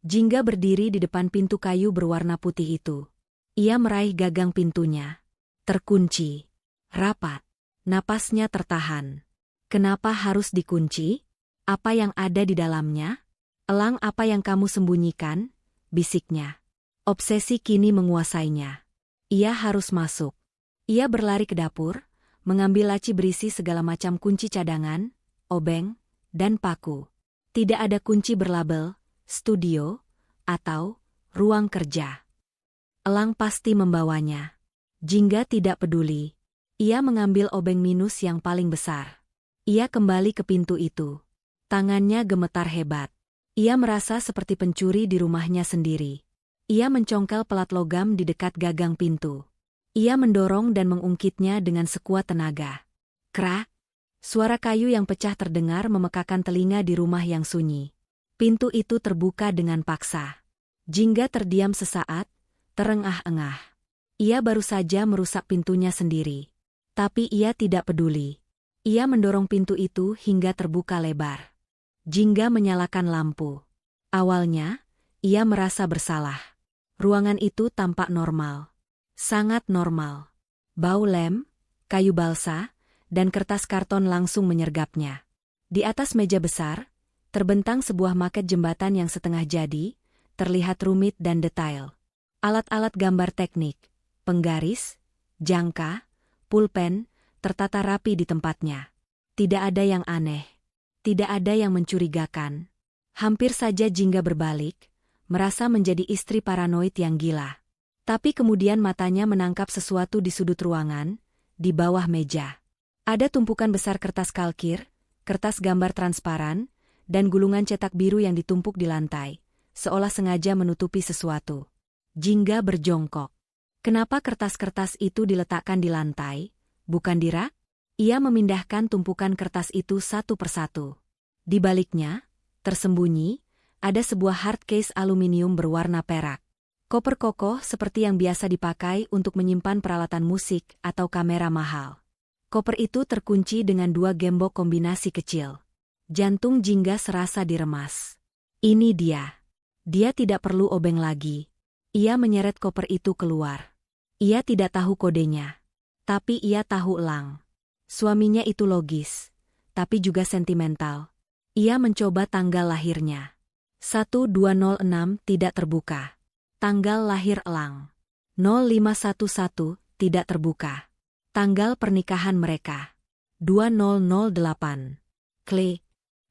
Speaker 1: Jingga berdiri di depan pintu kayu berwarna putih itu. Ia meraih gagang pintunya. Terkunci. Rapat. Napasnya tertahan. Kenapa harus dikunci? Apa yang ada di dalamnya? Elang, apa yang kamu sembunyikan? Bisiknya. Obsesi kini menguasainya. Ia harus masuk. Ia berlari ke dapur, mengambil laci berisi segala macam kunci cadangan, obeng, dan paku. Tidak ada kunci berlabel, studio, atau ruang kerja. Elang pasti membawanya. Jingga tidak peduli. Ia mengambil obeng minus yang paling besar. Ia kembali ke pintu itu. Tangannya gemetar hebat. Ia merasa seperti pencuri di rumahnya sendiri. Ia mencongkel pelat logam di dekat gagang pintu. Ia mendorong dan mengungkitnya dengan sekuat tenaga. Krak! Suara kayu yang pecah terdengar memekakan telinga di rumah yang sunyi. Pintu itu terbuka dengan paksa. Jingga terdiam sesaat, terengah-engah. Ia baru saja merusak pintunya sendiri. Tapi ia tidak peduli. Ia mendorong pintu itu hingga terbuka lebar. Jingga menyalakan lampu. Awalnya, ia merasa bersalah. Ruangan itu tampak normal. Sangat normal. Bau lem, kayu balsa, dan kertas karton langsung menyergapnya. Di atas meja besar, terbentang sebuah maket jembatan yang setengah jadi, terlihat rumit dan detail. Alat-alat gambar teknik, penggaris, jangka, pulpen, tertata rapi di tempatnya. Tidak ada yang aneh. Tidak ada yang mencurigakan. Hampir saja Jingga berbalik, merasa menjadi istri paranoid yang gila. Tapi kemudian matanya menangkap sesuatu di sudut ruangan, di bawah meja. Ada tumpukan besar kertas kalkir, kertas gambar transparan, dan gulungan cetak biru yang ditumpuk di lantai, seolah sengaja menutupi sesuatu. Jingga berjongkok. Kenapa kertas-kertas itu diletakkan di lantai, bukan di rak? Ia memindahkan tumpukan kertas itu satu persatu. Di baliknya, tersembunyi, Ada sebuah hard case aluminium berwarna perak. Koper kokoh seperti yang biasa dipakai untuk menyimpan peralatan musik atau kamera mahal. Koper itu terkunci dengan 2 gembok kombinasi kecil. Jantung Jingga serasa diremas. Ini dia. Dia tidak perlu obeng lagi. Ia menyeret koper itu keluar. Ia tidak tahu kodenya. Tapi ia tahu Elang. Suaminya itu logis, tapi juga sentimental. Ia mencoba tanggal lahirnya. 1206 tidak terbuka. Tanggal lahir Elang. 0511 tidak terbuka. Tanggal pernikahan mereka. 2008. Klik.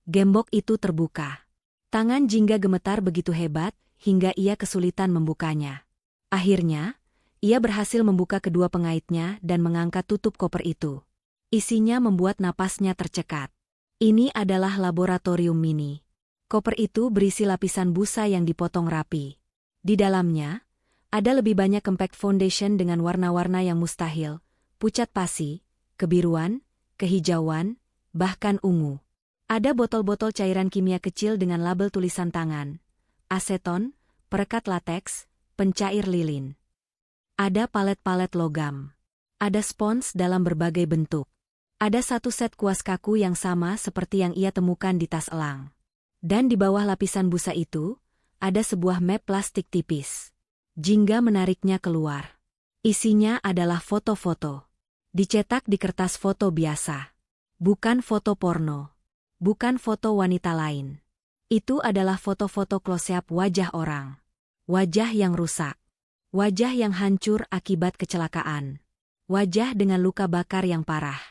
Speaker 1: Gembok itu terbuka. Tangan Jingga gemetar begitu hebat, hingga ia kesulitan membukanya. Akhirnya, ia berhasil membuka kedua pengaitnya dan mengangkat tutup koper itu. Isinya membuat napasnya tercekat. Ini adalah laboratorium mini. Koper itu berisi lapisan busa yang dipotong rapi. Di dalamnya, ada lebih banyak compact foundation dengan warna-warna yang mustahil, pucat pasi, kebiruan, kehijauan, bahkan ungu. Ada botol-botol cairan kimia kecil dengan label tulisan tangan, aseton, perekat lateks, pencair lilin. Ada palet-palet logam. Ada spons dalam berbagai bentuk. Ada satu set kuas kaku yang sama seperti yang ia temukan di tas Elang. Dan di bawah lapisan busa itu, ada sebuah map plastik tipis. Jingga menariknya keluar. Isinya adalah foto-foto. Dicetak di kertas foto biasa. Bukan foto porno. Bukan foto wanita lain. Itu adalah foto-foto close-up wajah orang. Wajah yang rusak. Wajah yang hancur akibat kecelakaan. Wajah dengan luka bakar yang parah.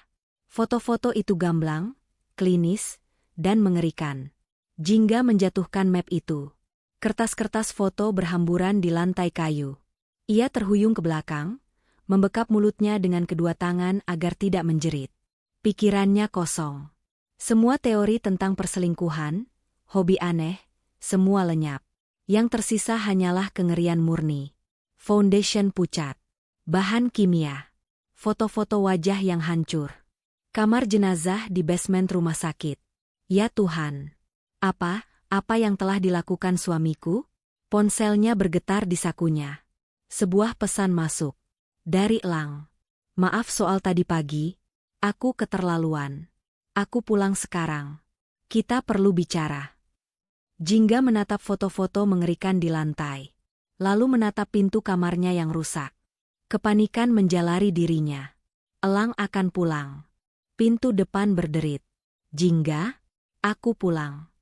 Speaker 1: Foto-foto itu gamblang, klinis, dan mengerikan. Jingga menjatuhkan map itu. Kertas-kertas foto berhamburan di lantai kayu. Ia terhuyung ke belakang, membekap mulutnya dengan kedua tangan agar tidak menjerit. Pikirannya kosong. Semua teori tentang perselingkuhan, hobi aneh, semua lenyap. Yang tersisa hanyalah kengerian murni. Foundation pucat. Bahan kimia. Foto-foto wajah yang hancur. Kamar jenazah di basement rumah sakit. Ya Tuhan. Apa yang telah dilakukan suamiku? Ponselnya bergetar di sakunya. Sebuah pesan masuk. Dari Elang. Maaf soal tadi pagi. Aku keterlaluan. Aku pulang sekarang. Kita perlu bicara. Jingga menatap foto-foto mengerikan di lantai. Lalu menatap pintu kamarnya yang rusak. Kepanikan menjalari dirinya. Elang akan pulang. Pintu depan berderit. Jingga, aku pulang.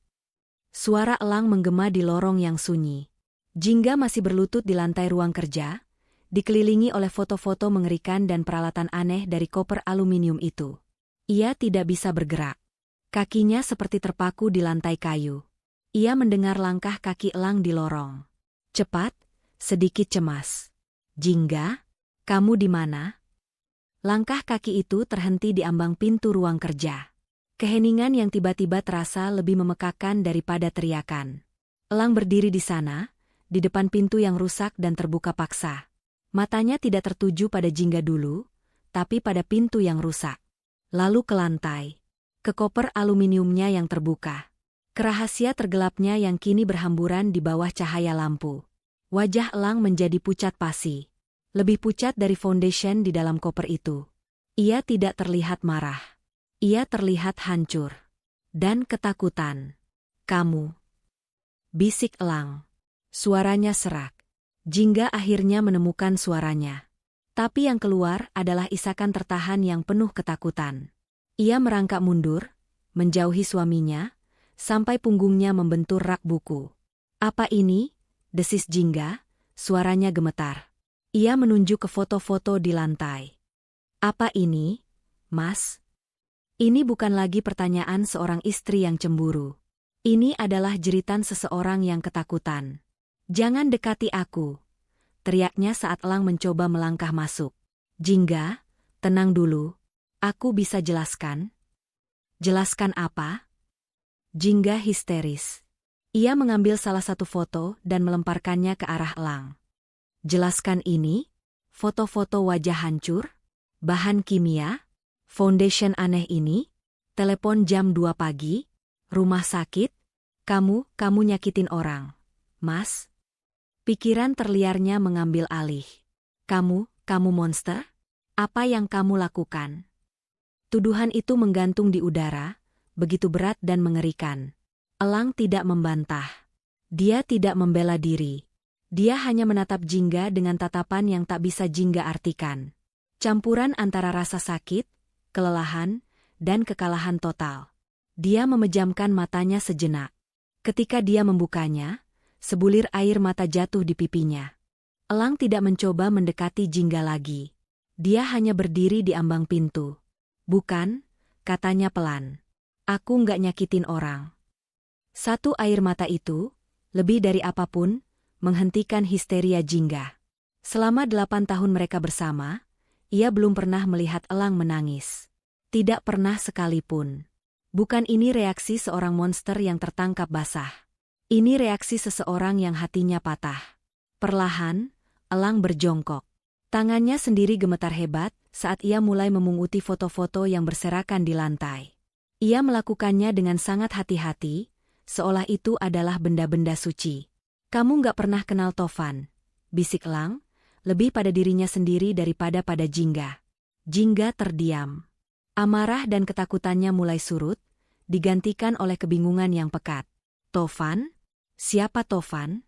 Speaker 1: Suara Elang menggema di lorong yang sunyi. Jingga masih berlutut di lantai ruang kerja, dikelilingi oleh foto-foto mengerikan dan peralatan aneh dari koper aluminium itu. Ia tidak bisa bergerak. Kakinya seperti terpaku di lantai kayu. Ia mendengar langkah kaki Elang di lorong. Cepat, sedikit cemas. Jingga, kamu di mana? Langkah kaki itu terhenti di ambang pintu ruang kerja. Keheningan yang tiba-tiba terasa lebih memekakan daripada teriakan. Elang berdiri di sana, di depan pintu yang rusak dan terbuka paksa. Matanya tidak tertuju pada Jingga dulu, tapi pada pintu yang rusak. Lalu ke lantai. Ke koper aluminiumnya yang terbuka. Ke rahasia tergelapnya yang kini berhamburan di bawah cahaya lampu. Wajah Elang menjadi pucat pasi. Lebih pucat dari foundation di dalam koper itu. Ia tidak terlihat marah. Ia terlihat hancur. Dan ketakutan. Kamu. Bisik Elang. Suaranya serak. Jingga akhirnya menemukan suaranya. Tapi yang keluar adalah isakan tertahan yang penuh ketakutan. Ia merangkak mundur, menjauhi suaminya, sampai punggungnya membentur rak buku. Apa ini? Desis Jingga, suaranya gemetar. Ia menunjuk ke foto-foto di lantai. Apa ini, Mas? Ini bukan lagi pertanyaan seorang istri yang cemburu. Ini adalah jeritan seseorang yang ketakutan. Jangan dekati aku, teriaknya saat Elang mencoba melangkah masuk. Jingga, tenang dulu. Aku bisa jelaskan. Jelaskan apa? Jingga histeris. Ia mengambil salah satu foto dan melemparkannya ke arah Elang. Jelaskan ini? Foto-foto wajah hancur? Bahan kimia? Foundation aneh ini? Telepon jam 2 pagi? Rumah sakit? Kamu nyakitin orang, Mas. Pikiran terliarnya mengambil alih. Kamu monster? Apa yang kamu lakukan? Tuduhan itu menggantung di udara, begitu berat dan mengerikan. Elang tidak membantah. Dia tidak membela diri. Dia hanya menatap Jingga dengan tatapan yang tak bisa Jingga artikan. Campuran antara rasa sakit, kelelahan, dan kekalahan total. Dia memejamkan matanya sejenak. Ketika dia membukanya, sebulir air mata jatuh di pipinya. Elang tidak mencoba mendekati Jingga lagi. Dia hanya berdiri di ambang pintu. Bukan, katanya pelan. Aku nggak nyakitin orang. Satu air mata itu, lebih dari apapun, menghentikan histeria Jingga. Selama 8 tahun mereka bersama, ia belum pernah melihat elang menangis. Tidak pernah sekalipun. Bukan ini reaksi seorang monster yang tertangkap basah. Ini reaksi seseorang yang hatinya patah. Perlahan, elang berjongkok. Tangannya sendiri gemetar hebat saat ia mulai memunguti foto-foto yang berserakan di lantai. Ia melakukannya dengan sangat hati-hati, seolah itu adalah benda-benda suci. Kamu nggak pernah kenal Tovan, bisik elang, lebih pada dirinya sendiri daripada pada Jingga. Jingga terdiam. Amarah dan ketakutannya mulai surut, digantikan oleh kebingungan yang pekat. Tovan? Siapa Tovan?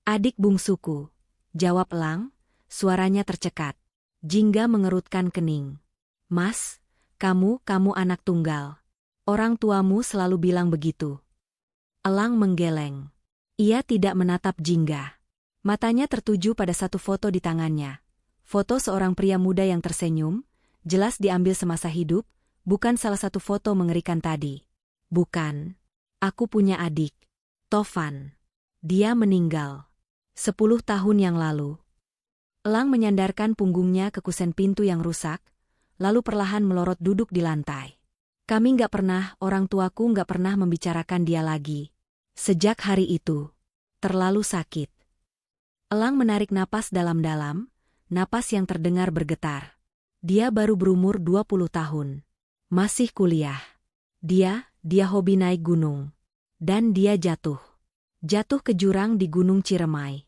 Speaker 1: Adik bungsuku, jawab elang, suaranya tercekat. Jingga mengerutkan kening. Mas, kamu anak tunggal. Orang tuamu selalu bilang begitu. Elang menggeleng. Ia tidak menatap Jingga. Matanya tertuju pada satu foto di tangannya. Foto seorang pria muda yang tersenyum, jelas diambil semasa hidup, bukan salah satu foto mengerikan tadi. Bukan. Aku punya adik. Tovan. Dia meninggal. 10 tahun yang lalu. Elang menyandarkan punggungnya ke kusen pintu yang rusak, lalu perlahan melorot duduk di lantai. Orang tuaku nggak pernah membicarakan dia lagi. Sejak hari itu. Terlalu sakit. Elang menarik napas dalam-dalam, napas yang terdengar bergetar. Dia baru berumur 20 tahun. Masih kuliah. Dia hobi naik gunung. Dan dia jatuh. Jatuh ke jurang di Gunung Ciremai.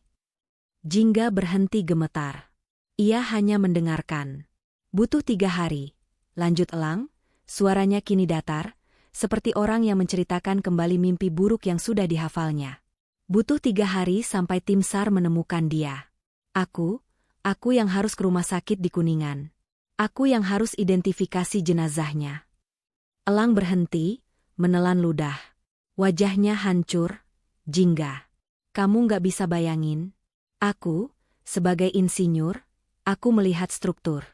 Speaker 1: Jingga berhenti gemetar. Ia hanya mendengarkan. Butuh 3 hari. Lanjut elang, suaranya kini datar, seperti orang yang menceritakan kembali mimpi buruk yang sudah dihafalnya. Butuh 3 hari sampai tim SAR menemukan dia. Aku yang harus ke rumah sakit di Kuningan. Aku yang harus identifikasi jenazahnya. Elang berhenti, menelan ludah. Wajahnya hancur. Jingga. Kamu nggak bisa bayangin. Aku, sebagai insinyur, aku melihat struktur.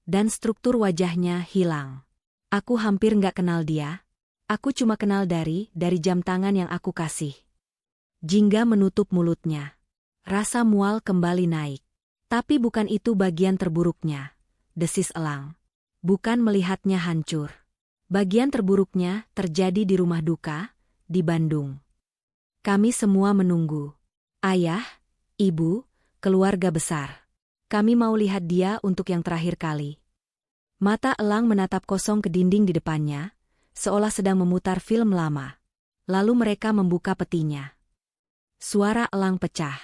Speaker 1: Dan struktur wajahnya hilang. Aku hampir nggak kenal dia. Aku cuma kenal dari jam tangan yang aku kasih. Jingga menutup mulutnya. Rasa mual kembali naik. Tapi bukan itu bagian terburuknya. Desis elang. Bukan melihatnya hancur. Bagian terburuknya terjadi di rumah duka, di Bandung. Kami semua menunggu. Ayah, ibu, keluarga besar. Kami mau lihat dia untuk yang terakhir kali. Mata elang menatap kosong ke dinding di depannya, seolah sedang memutar film lama. Lalu mereka membuka petinya. Suara elang pecah.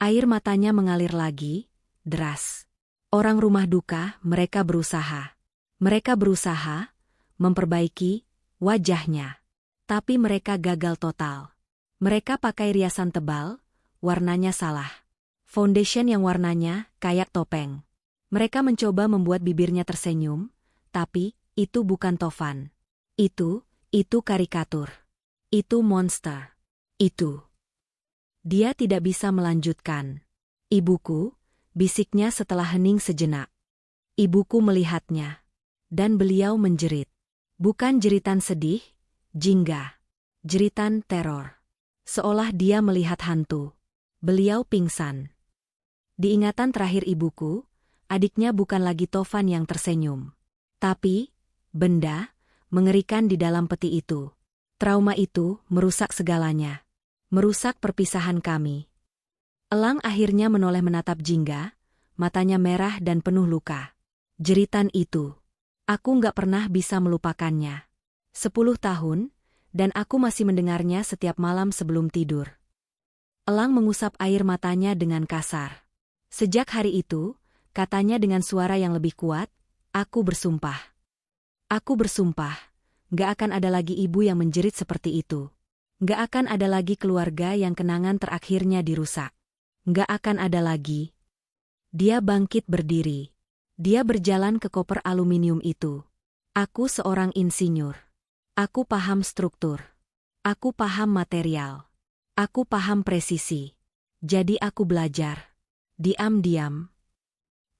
Speaker 1: Air matanya mengalir lagi, deras. Orang rumah duka, mereka berusaha. Mereka berusaha memperbaiki wajahnya. Tapi mereka gagal total. Mereka pakai riasan tebal, warnanya salah. Foundation yang warnanya kayak topeng. Mereka mencoba membuat bibirnya tersenyum, tapi itu bukan Tovan. Itu karikatur. Itu monster. Itu. Dia tidak bisa melanjutkan. Ibuku, bisiknya setelah hening sejenak. Ibuku melihatnya. Dan beliau menjerit. Bukan jeritan sedih, Jingga. Jeritan teror. Seolah dia melihat hantu. Beliau pingsan. Di ingatan terakhir ibuku, adiknya bukan lagi Tovan yang tersenyum. Tapi, benda, mengerikan di dalam peti itu. Trauma itu merusak segalanya. Merusak perpisahan kami. Elang akhirnya menoleh menatap Jingga, matanya merah dan penuh luka. Jeritan itu. Aku nggak pernah bisa melupakannya. 10 tahun, Dan aku masih mendengarnya setiap malam sebelum tidur. Elang mengusap air matanya dengan kasar. Sejak hari itu, katanya dengan suara yang lebih kuat, aku bersumpah. Aku bersumpah, gak akan ada lagi ibu yang menjerit seperti itu. Gak akan ada lagi keluarga yang kenangan terakhirnya dirusak. Gak akan ada lagi. Dia bangkit berdiri. Dia berjalan ke koper aluminium itu. Aku seorang insinyur. Aku paham struktur. Aku paham material. Aku paham presisi. Jadi aku belajar. Diam-diam.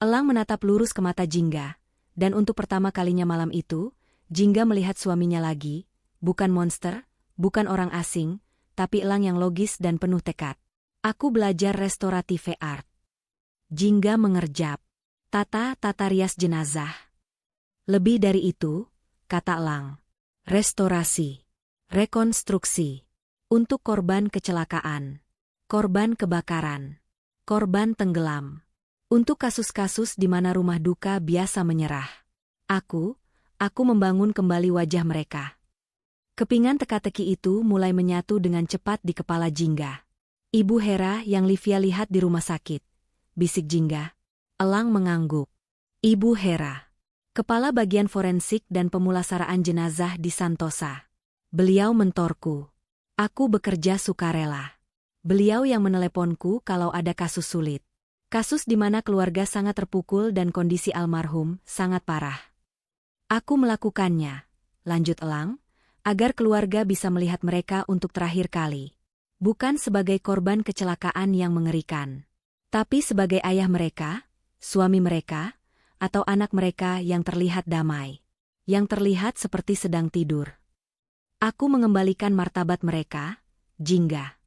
Speaker 1: Elang menatap lurus ke mata Jingga, dan untuk pertama kalinya malam itu, Jingga melihat suaminya lagi, bukan monster, bukan orang asing, tapi elang yang logis dan penuh tekad. Aku belajar restoratif art. Jingga mengerjap. Tata rias jenazah. Lebih dari itu, kata elang. Restorasi. Rekonstruksi. Untuk korban kecelakaan, korban kebakaran, korban tenggelam. Untuk kasus-kasus di mana rumah duka biasa menyerah. Aku membangun kembali wajah mereka. Kepingan teka-teki itu mulai menyatu dengan cepat di kepala Jingga. Ibu Hera yang Livia lihat di rumah sakit. Bisik Jingga. Elang mengangguk. Ibu Hera. Kepala bagian forensik dan pemulasaraan jenazah di Santosa. Beliau mentorku. Aku bekerja sukarela. Beliau yang meneleponku kalau ada kasus sulit. Kasus di mana keluarga sangat terpukul dan kondisi almarhum sangat parah. Aku melakukannya, lanjut elang, agar keluarga bisa melihat mereka untuk terakhir kali. Bukan sebagai korban kecelakaan yang mengerikan, tapi sebagai ayah mereka, suami mereka, atau anak mereka yang terlihat damai. Yang terlihat seperti sedang tidur. Aku mengembalikan martabat mereka, Jingga.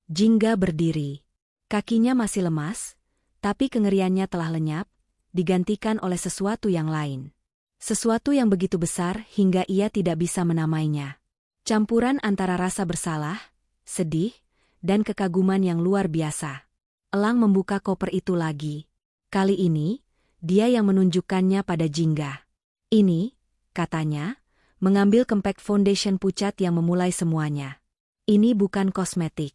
Speaker 1: Jingga berdiri. Kakinya masih lemas, tapi kengeriannya telah lenyap, digantikan oleh sesuatu yang lain. Sesuatu yang begitu besar hingga ia tidak bisa menamainya. Campuran antara rasa bersalah, sedih, dan kekaguman yang luar biasa. Elang membuka koper itu lagi. Kali ini, dia yang menunjukkannya pada Jingga. Ini, katanya, mengambil kempek foundation pucat yang memulai semuanya. Ini bukan kosmetik.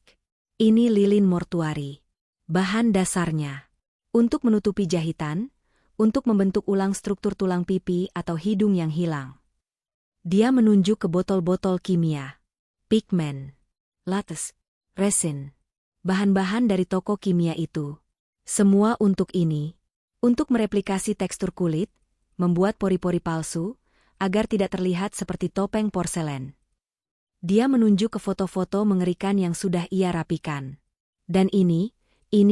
Speaker 1: Ini lilin mortuari. Bahan dasarnya. Untuk menutupi jahitan, untuk membentuk ulang struktur tulang pipi atau hidung yang hilang. Dia menunjuk ke botol-botol kimia. Pigmen. Latex. Resin. Bahan-bahan dari toko kimia itu. Semua untuk ini. Untuk mereplikasi tekstur kulit, membuat pori-pori palsu, agar tidak terlihat seperti topeng porselen. Dia menunjuk ke foto-foto mengerikan yang sudah ia rapikan. Dan ini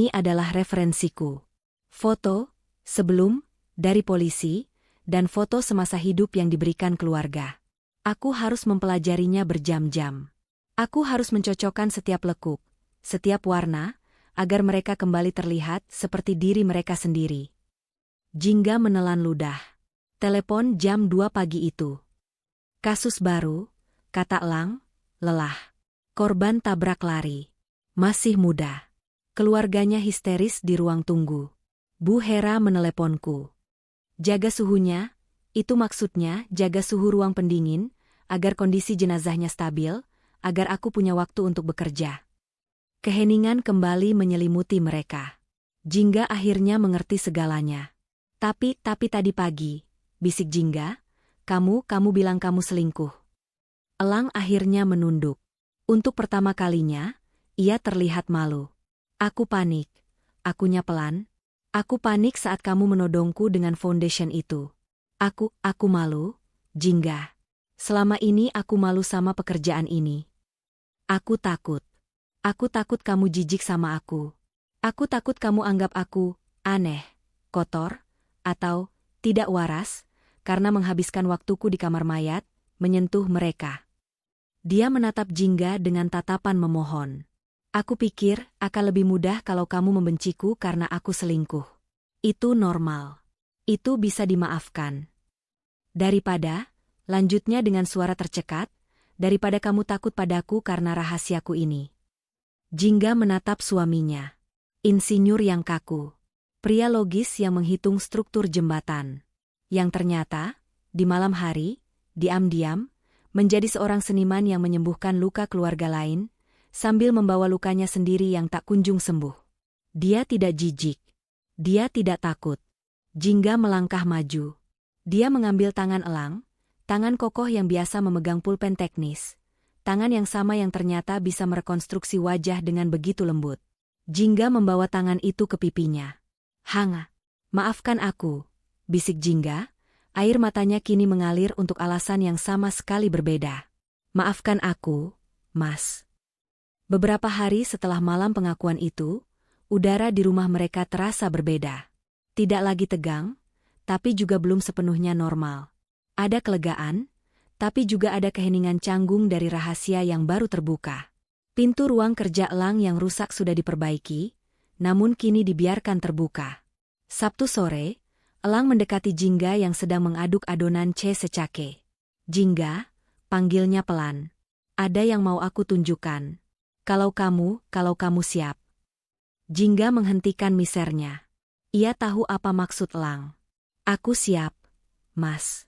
Speaker 1: adalah referensiku. Foto, sebelum, dari polisi, dan foto semasa hidup yang diberikan keluarga. Aku harus mempelajarinya berjam-jam. Aku harus mencocokkan setiap lekuk, setiap warna, agar mereka kembali terlihat seperti diri mereka sendiri. Jingga menelan ludah. Telepon jam 2 pagi itu. Kasus baru, kata elang, lelah. Korban tabrak lari. Masih muda. Keluarganya histeris di ruang tunggu. Bu Hera meneleponku. Jaga suhunya, itu maksudnya jaga suhu ruang pendingin, agar kondisi jenazahnya stabil, agar aku punya waktu untuk bekerja. Keheningan kembali menyelimuti mereka. Jingga akhirnya mengerti segalanya. Tapi tadi pagi, bisik Jingga, kamu bilang kamu selingkuh. Elang akhirnya menunduk. Untuk pertama kalinya, ia terlihat malu. Aku panik. Akunya pelan. Aku panik saat kamu menodongku dengan foundation itu. Aku malu, Jingga. Selama ini aku malu sama pekerjaan ini. Aku takut. Aku takut kamu jijik sama aku. Aku takut kamu anggap aku aneh, kotor, atau tidak waras, karena menghabiskan waktuku di kamar mayat, menyentuh mereka. Dia menatap Jingga dengan tatapan memohon. Aku pikir akan lebih mudah kalau kamu membenciku karena aku selingkuh. Itu normal. Itu bisa dimaafkan. Daripada, lanjutnya dengan suara tercekat, daripada kamu takut padaku karena rahasiaku ini. Jingga menatap suaminya. Insinyur yang kaku. Pria logis yang menghitung struktur jembatan. Yang ternyata, di malam hari, diam-diam, menjadi seorang seniman yang menyembuhkan luka keluarga lain, sambil membawa lukanya sendiri yang tak kunjung sembuh. Dia tidak jijik. Dia tidak takut. Jingga melangkah maju. Dia mengambil tangan Elang, tangan kokoh yang biasa memegang pulpen teknis, tangan yang sama yang ternyata bisa merekonstruksi wajah dengan begitu lembut. Jingga membawa tangan itu ke pipinya. "Hanga, maafkan aku," bisik Jingga. Air matanya kini mengalir untuk alasan yang sama sekali berbeda. "Maafkan aku, Mas." Beberapa hari setelah malam pengakuan itu, udara di rumah mereka terasa berbeda. Tidak lagi tegang, tapi juga belum sepenuhnya normal. Ada kelegaan, tapi juga ada keheningan canggung dari rahasia yang baru terbuka. Pintu ruang kerja Elang yang rusak sudah diperbaiki, namun kini dibiarkan terbuka. Sabtu sore, Elang mendekati Jingga yang sedang mengaduk adonan C secake. "Jingga," panggilnya pelan. "Ada yang mau aku tunjukkan. Kalau kamu siap." Jingga menghentikan misernya. Ia tahu apa maksud Elang. "Aku siap, Mas."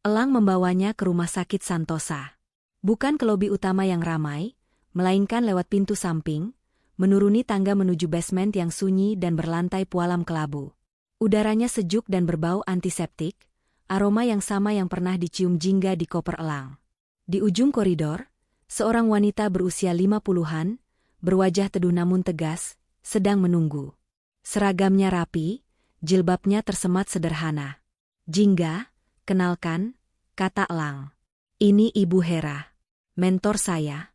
Speaker 1: Elang membawanya ke rumah sakit Santosa. Bukan ke lobi utama yang ramai, melainkan lewat pintu samping, menuruni tangga menuju basement yang sunyi dan berlantai pualam kelabu. Udaranya sejuk dan berbau antiseptik, aroma yang sama yang pernah dicium Jingga di koper Elang. Di ujung koridor, seorang wanita berusia 50-an, berwajah teduh namun tegas, sedang menunggu. Seragamnya rapi, jilbabnya tersemat sederhana. "Jingga, kenalkan," kata Elang. "Ini Ibu Hera, mentor saya."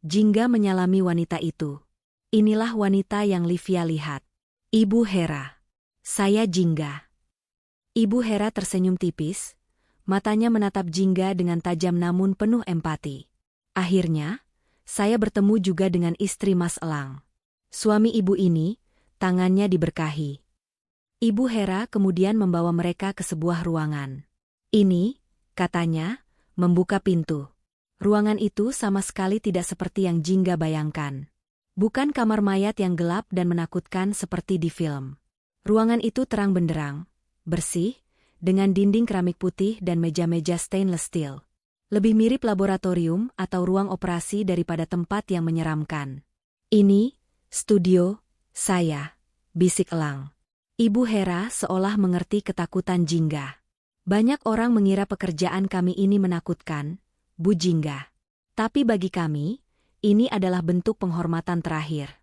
Speaker 1: Jingga menyalami wanita itu. Inilah wanita yang Livia lihat. "Ibu Hera. Saya Jingga." Ibu Hera tersenyum tipis, matanya menatap Jingga dengan tajam namun penuh empati. "Akhirnya, saya bertemu juga dengan istri Mas Elang. Suami ibu ini, tangannya diberkahi." Ibu Hera kemudian membawa mereka ke sebuah ruangan. "Ini," katanya, membuka pintu. Ruangan itu sama sekali tidak seperti yang Jingga bayangkan. Bukan kamar mayat yang gelap dan menakutkan seperti di film. Ruangan itu terang benderang, bersih, dengan dinding keramik putih dan meja-meja stainless steel. Lebih mirip laboratorium atau ruang operasi daripada tempat yang menyeramkan. "Ini, studio saya," bisik Elang. Ibu Hera seolah mengerti ketakutan Jingga. "Banyak orang mengira pekerjaan kami ini menakutkan, Bu Jingga. Tapi bagi kami, ini adalah bentuk penghormatan terakhir."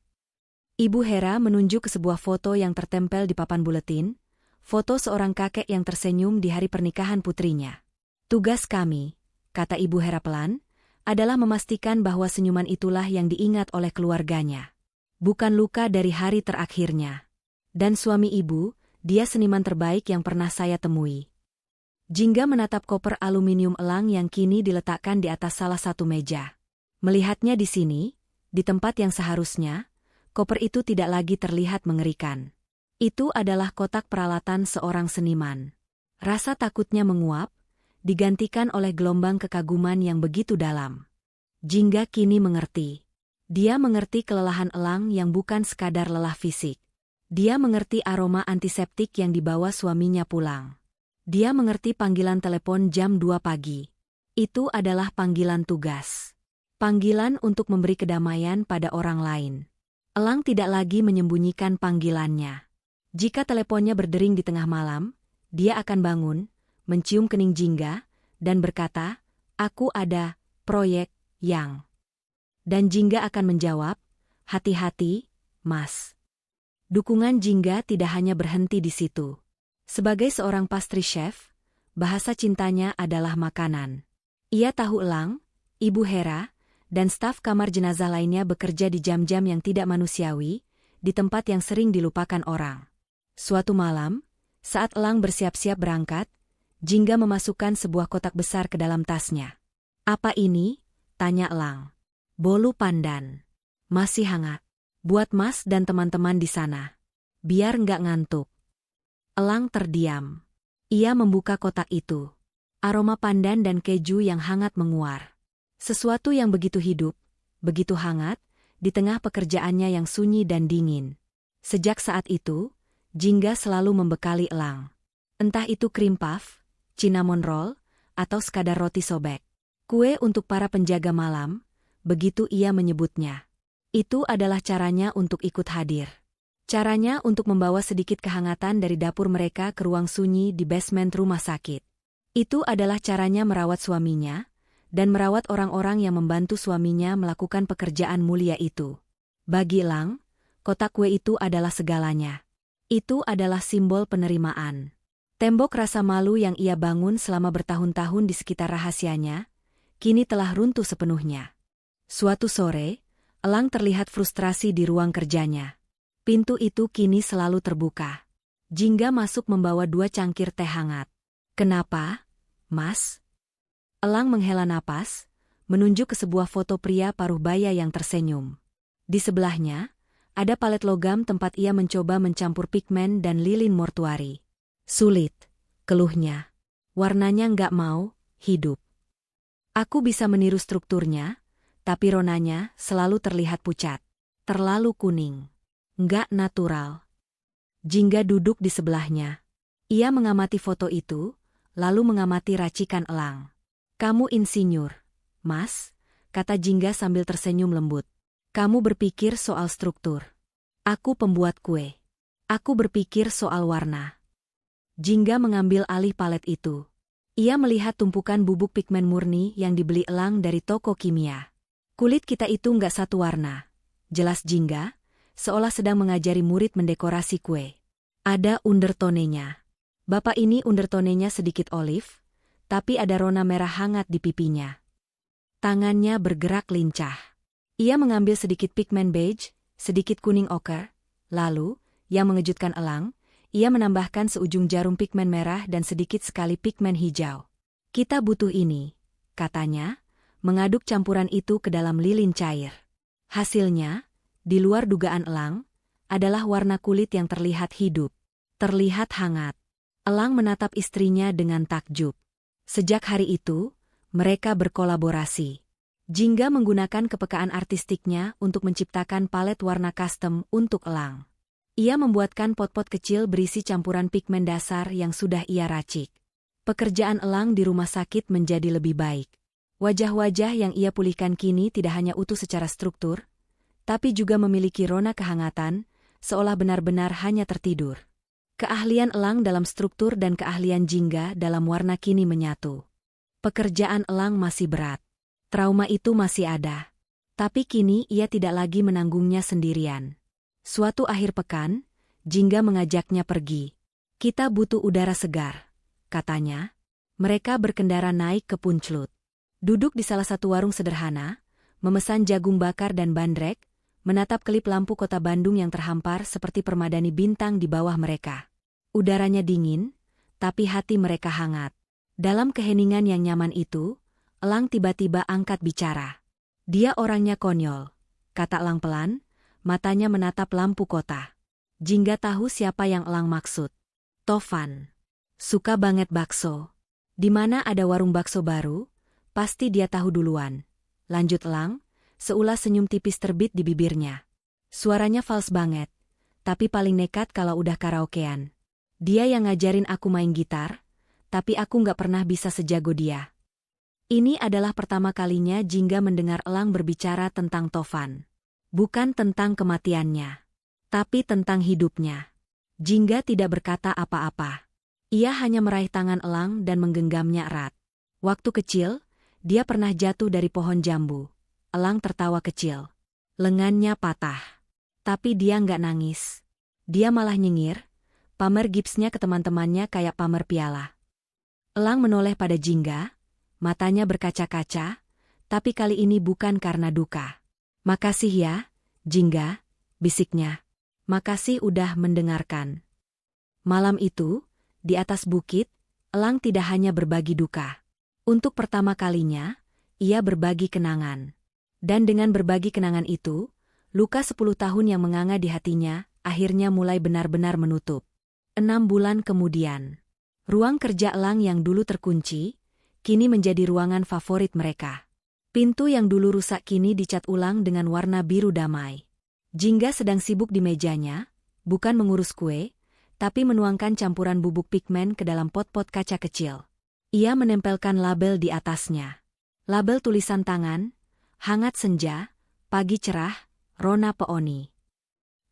Speaker 1: Ibu Hera menunjuk ke sebuah foto yang tertempel di papan buletin, foto seorang kakek yang tersenyum di hari pernikahan putrinya. "Tugas kami," kata Ibu Hera pelan, "adalah memastikan bahwa senyuman itulah yang diingat oleh keluarganya. Bukan luka dari hari terakhirnya. Dan suami ibu, dia seniman terbaik yang pernah saya temui." Jingga menatap koper aluminium Elang yang kini diletakkan di atas salah satu meja. Melihatnya di sini, di tempat yang seharusnya, koper itu tidak lagi terlihat mengerikan. Itu adalah kotak peralatan seorang seniman. Rasa takutnya menguap, digantikan oleh gelombang kekaguman yang begitu dalam. Jingga kini mengerti. Dia mengerti kelelahan Elang yang bukan sekadar lelah fisik. Dia mengerti aroma antiseptik yang dibawa suaminya pulang. Dia mengerti panggilan telepon jam 2 pagi. Itu adalah panggilan tugas. Panggilan untuk memberi kedamaian pada orang lain. Elang tidak lagi menyembunyikan panggilannya. Jika teleponnya berdering di tengah malam, dia akan bangun, mencium kening Jingga, dan berkata, "Aku ada proyek yang..." Dan Jingga akan menjawab, "Hati-hati, Mas." Dukungan Jingga tidak hanya berhenti di situ. Sebagai seorang pastry chef, bahasa cintanya adalah makanan. Ia tahu Elang, Ibu Hera, dan staf kamar jenazah lainnya bekerja di jam-jam yang tidak manusiawi, di tempat yang sering dilupakan orang. Suatu malam, saat Elang bersiap-siap berangkat, Jingga memasukkan sebuah kotak besar ke dalam tasnya. "Apa ini?" tanya Elang. "Bolu pandan. Masih hangat. Buat Mas dan teman-teman di sana. Biar nggak ngantuk." Elang terdiam. Ia membuka kotak itu. Aroma pandan dan keju yang hangat menguar. Sesuatu yang begitu hidup, begitu hangat, di tengah pekerjaannya yang sunyi dan dingin. Sejak saat itu, Jingga selalu membekali Elang. Entah itu krim puff, cinnamon roll, atau sekadar roti sobek. Kue untuk para penjaga malam, begitu ia menyebutnya. Itu adalah caranya untuk ikut hadir. Caranya untuk membawa sedikit kehangatan dari dapur mereka ke ruang sunyi di basement rumah sakit. Itu adalah caranya merawat suaminya, dan merawat orang-orang yang membantu suaminya melakukan pekerjaan mulia itu. Bagi Elang, kotak kue itu adalah segalanya. Itu adalah simbol penerimaan. Tembok rasa malu yang ia bangun selama bertahun-tahun di sekitar rahasianya, kini telah runtuh sepenuhnya. Suatu sore, Elang terlihat frustrasi di ruang kerjanya. Pintu itu kini selalu terbuka. Jingga masuk membawa 2 cangkir teh hangat. "Kenapa, Mas?" Elang menghela napas, menunjuk ke sebuah foto pria paruh baya yang tersenyum. Di sebelahnya, ada palet logam tempat ia mencoba mencampur pigmen dan lilin mortuari. "Sulit," keluhnya. "Warnanya nggak mau hidup. Aku bisa meniru strukturnya, tapi ronanya selalu terlihat pucat. Terlalu kuning. Nggak natural." Jingga duduk di sebelahnya. Ia mengamati foto itu, lalu mengamati racikan Elang. "Kamu insinyur, Mas," kata Jingga sambil tersenyum lembut. "Kamu berpikir soal struktur. Aku pembuat kue. Aku berpikir soal warna." Jingga mengambil alih palet itu. Ia melihat tumpukan bubuk pigmen murni yang dibeli Elang dari toko kimia. "Kulit kita itu nggak satu warna," jelas Jingga, seolah sedang mengajari murid mendekorasi kue. "Ada undertone-nya. Bapak ini undertone-nya sedikit olive, tapi ada rona merah hangat di pipinya." Tangannya bergerak lincah. Ia mengambil sedikit pigmen beige, sedikit kuning oker, lalu, yang mengejutkan Elang, ia menambahkan seujung jarum pigmen merah dan sedikit sekali pigmen hijau. "Kita butuh ini," katanya, mengaduk campuran itu ke dalam lilin cair. Hasilnya, di luar dugaan Elang, adalah warna kulit yang terlihat hidup, terlihat hangat. Elang menatap istrinya dengan takjub. Sejak hari itu, mereka berkolaborasi. Jingga menggunakan kepekaan artistiknya untuk menciptakan palet warna custom untuk Elang. Ia membuatkan pot-pot kecil berisi campuran pigmen dasar yang sudah ia racik. Pekerjaan Elang di rumah sakit menjadi lebih baik. Wajah-wajah yang ia pulihkan kini tidak hanya utuh secara struktur, tapi juga memiliki rona kehangatan, seolah benar-benar hanya tertidur. Keahlian Elang dalam struktur dan keahlian Jingga dalam warna kini menyatu. Pekerjaan Elang masih berat. Trauma itu masih ada. Tapi kini ia tidak lagi menanggungnya sendirian. Suatu akhir pekan, Jingga mengajaknya pergi. "Kita butuh udara segar," katanya. Mereka berkendara naik ke Punclut. Duduk di salah satu warung sederhana, memesan jagung bakar dan bandrek, menatap kelip lampu kota Bandung yang terhampar seperti permadani bintang di bawah mereka. Udaranya dingin, tapi hati mereka hangat. Dalam keheningan yang nyaman itu, Elang tiba-tiba angkat bicara. "Dia orangnya konyol," kata Elang pelan, matanya menatap lampu kota. Jingga tahu siapa yang Elang maksud. Tovan. Suka banget bakso. Di mana ada warung bakso baru, pasti dia tahu duluan. Lanjut Elang, seulas senyum tipis terbit di bibirnya. Suaranya fals banget, tapi paling nekat kalau udah karaokean. "Dia yang ngajarin aku main gitar, tapi aku nggak pernah bisa sejago dia." Ini adalah pertama kalinya Jingga mendengar Elang berbicara tentang Tovan. Bukan tentang kematiannya, tapi tentang hidupnya. Jingga tidak berkata apa-apa. Ia hanya meraih tangan Elang dan menggenggamnya erat. Waktu kecil, dia pernah jatuh dari pohon jambu. Elang tertawa kecil. Lengannya patah. Tapi dia nggak nangis. Dia malah nyengir, pamer gipsnya ke teman-temannya kayak pamer piala. Elang menoleh pada Jingga, matanya berkaca-kaca, tapi kali ini bukan karena duka. "Makasih ya, Jingga," bisiknya. "Makasih udah mendengarkan." Malam itu, di atas bukit, Elang tidak hanya berbagi duka. Untuk pertama kalinya, ia berbagi kenangan. Dan dengan berbagi kenangan itu, luka 10 tahun yang menganga di hatinya, akhirnya mulai benar-benar menutup. 6 bulan kemudian, ruang kerja Elang yang dulu terkunci, kini menjadi ruangan favorit mereka. Pintu yang dulu rusak kini dicat ulang dengan warna biru damai. Jingga sedang sibuk di mejanya, bukan mengurus kue, tapi menuangkan campuran bubuk pigmen ke dalam pot-pot kaca kecil. Ia menempelkan label di atasnya. Label tulisan tangan, hangat senja, pagi cerah, Rona Peoni.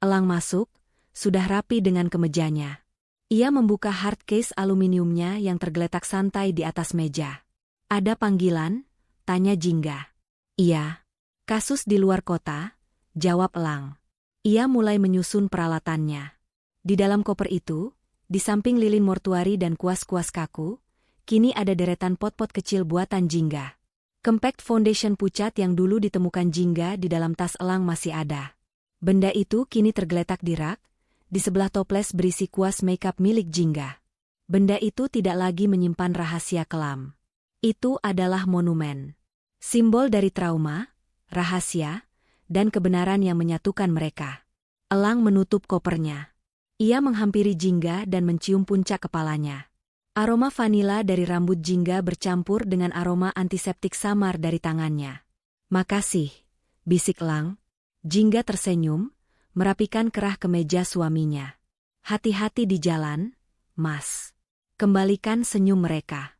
Speaker 1: Elang masuk, sudah rapi dengan kemejanya. Ia membuka hard case aluminiumnya yang tergeletak santai di atas meja. Ada panggilan? Tanya Jingga. Iya. Kasus di luar kota? Jawab Elang. Ia mulai menyusun peralatannya. Di dalam koper itu, di samping lilin mortuari dan kuas-kuas kaku, kini ada deretan pot-pot kecil buatan Jingga. Compact foundation pucat yang dulu ditemukan Jingga di dalam tas Elang masih ada. Benda itu kini tergeletak di rak, di sebelah toples berisi kuas makeup milik Jingga. Benda itu tidak lagi menyimpan rahasia kelam. Itu adalah monumen. Simbol dari trauma, rahasia, dan kebenaran yang menyatukan mereka. Elang menutup kopernya. Ia menghampiri Jingga dan mencium puncak kepalanya. Aroma vanila dari rambut Jingga bercampur dengan aroma antiseptik samar dari tangannya. Makasih, bisik Elang. Jingga tersenyum, merapikan kerah kemeja suaminya. Hati-hati di jalan, Mas. Kembalikan senyum mereka.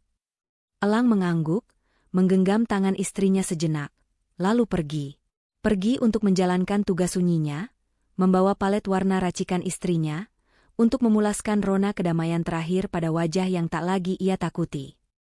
Speaker 1: Elang mengangguk, menggenggam tangan istrinya sejenak, lalu pergi. Pergi untuk menjalankan tugas sunyinya, membawa palet warna racikan istrinya, untuk memulaskan rona kedamaian terakhir pada wajah yang tak lagi ia takuti.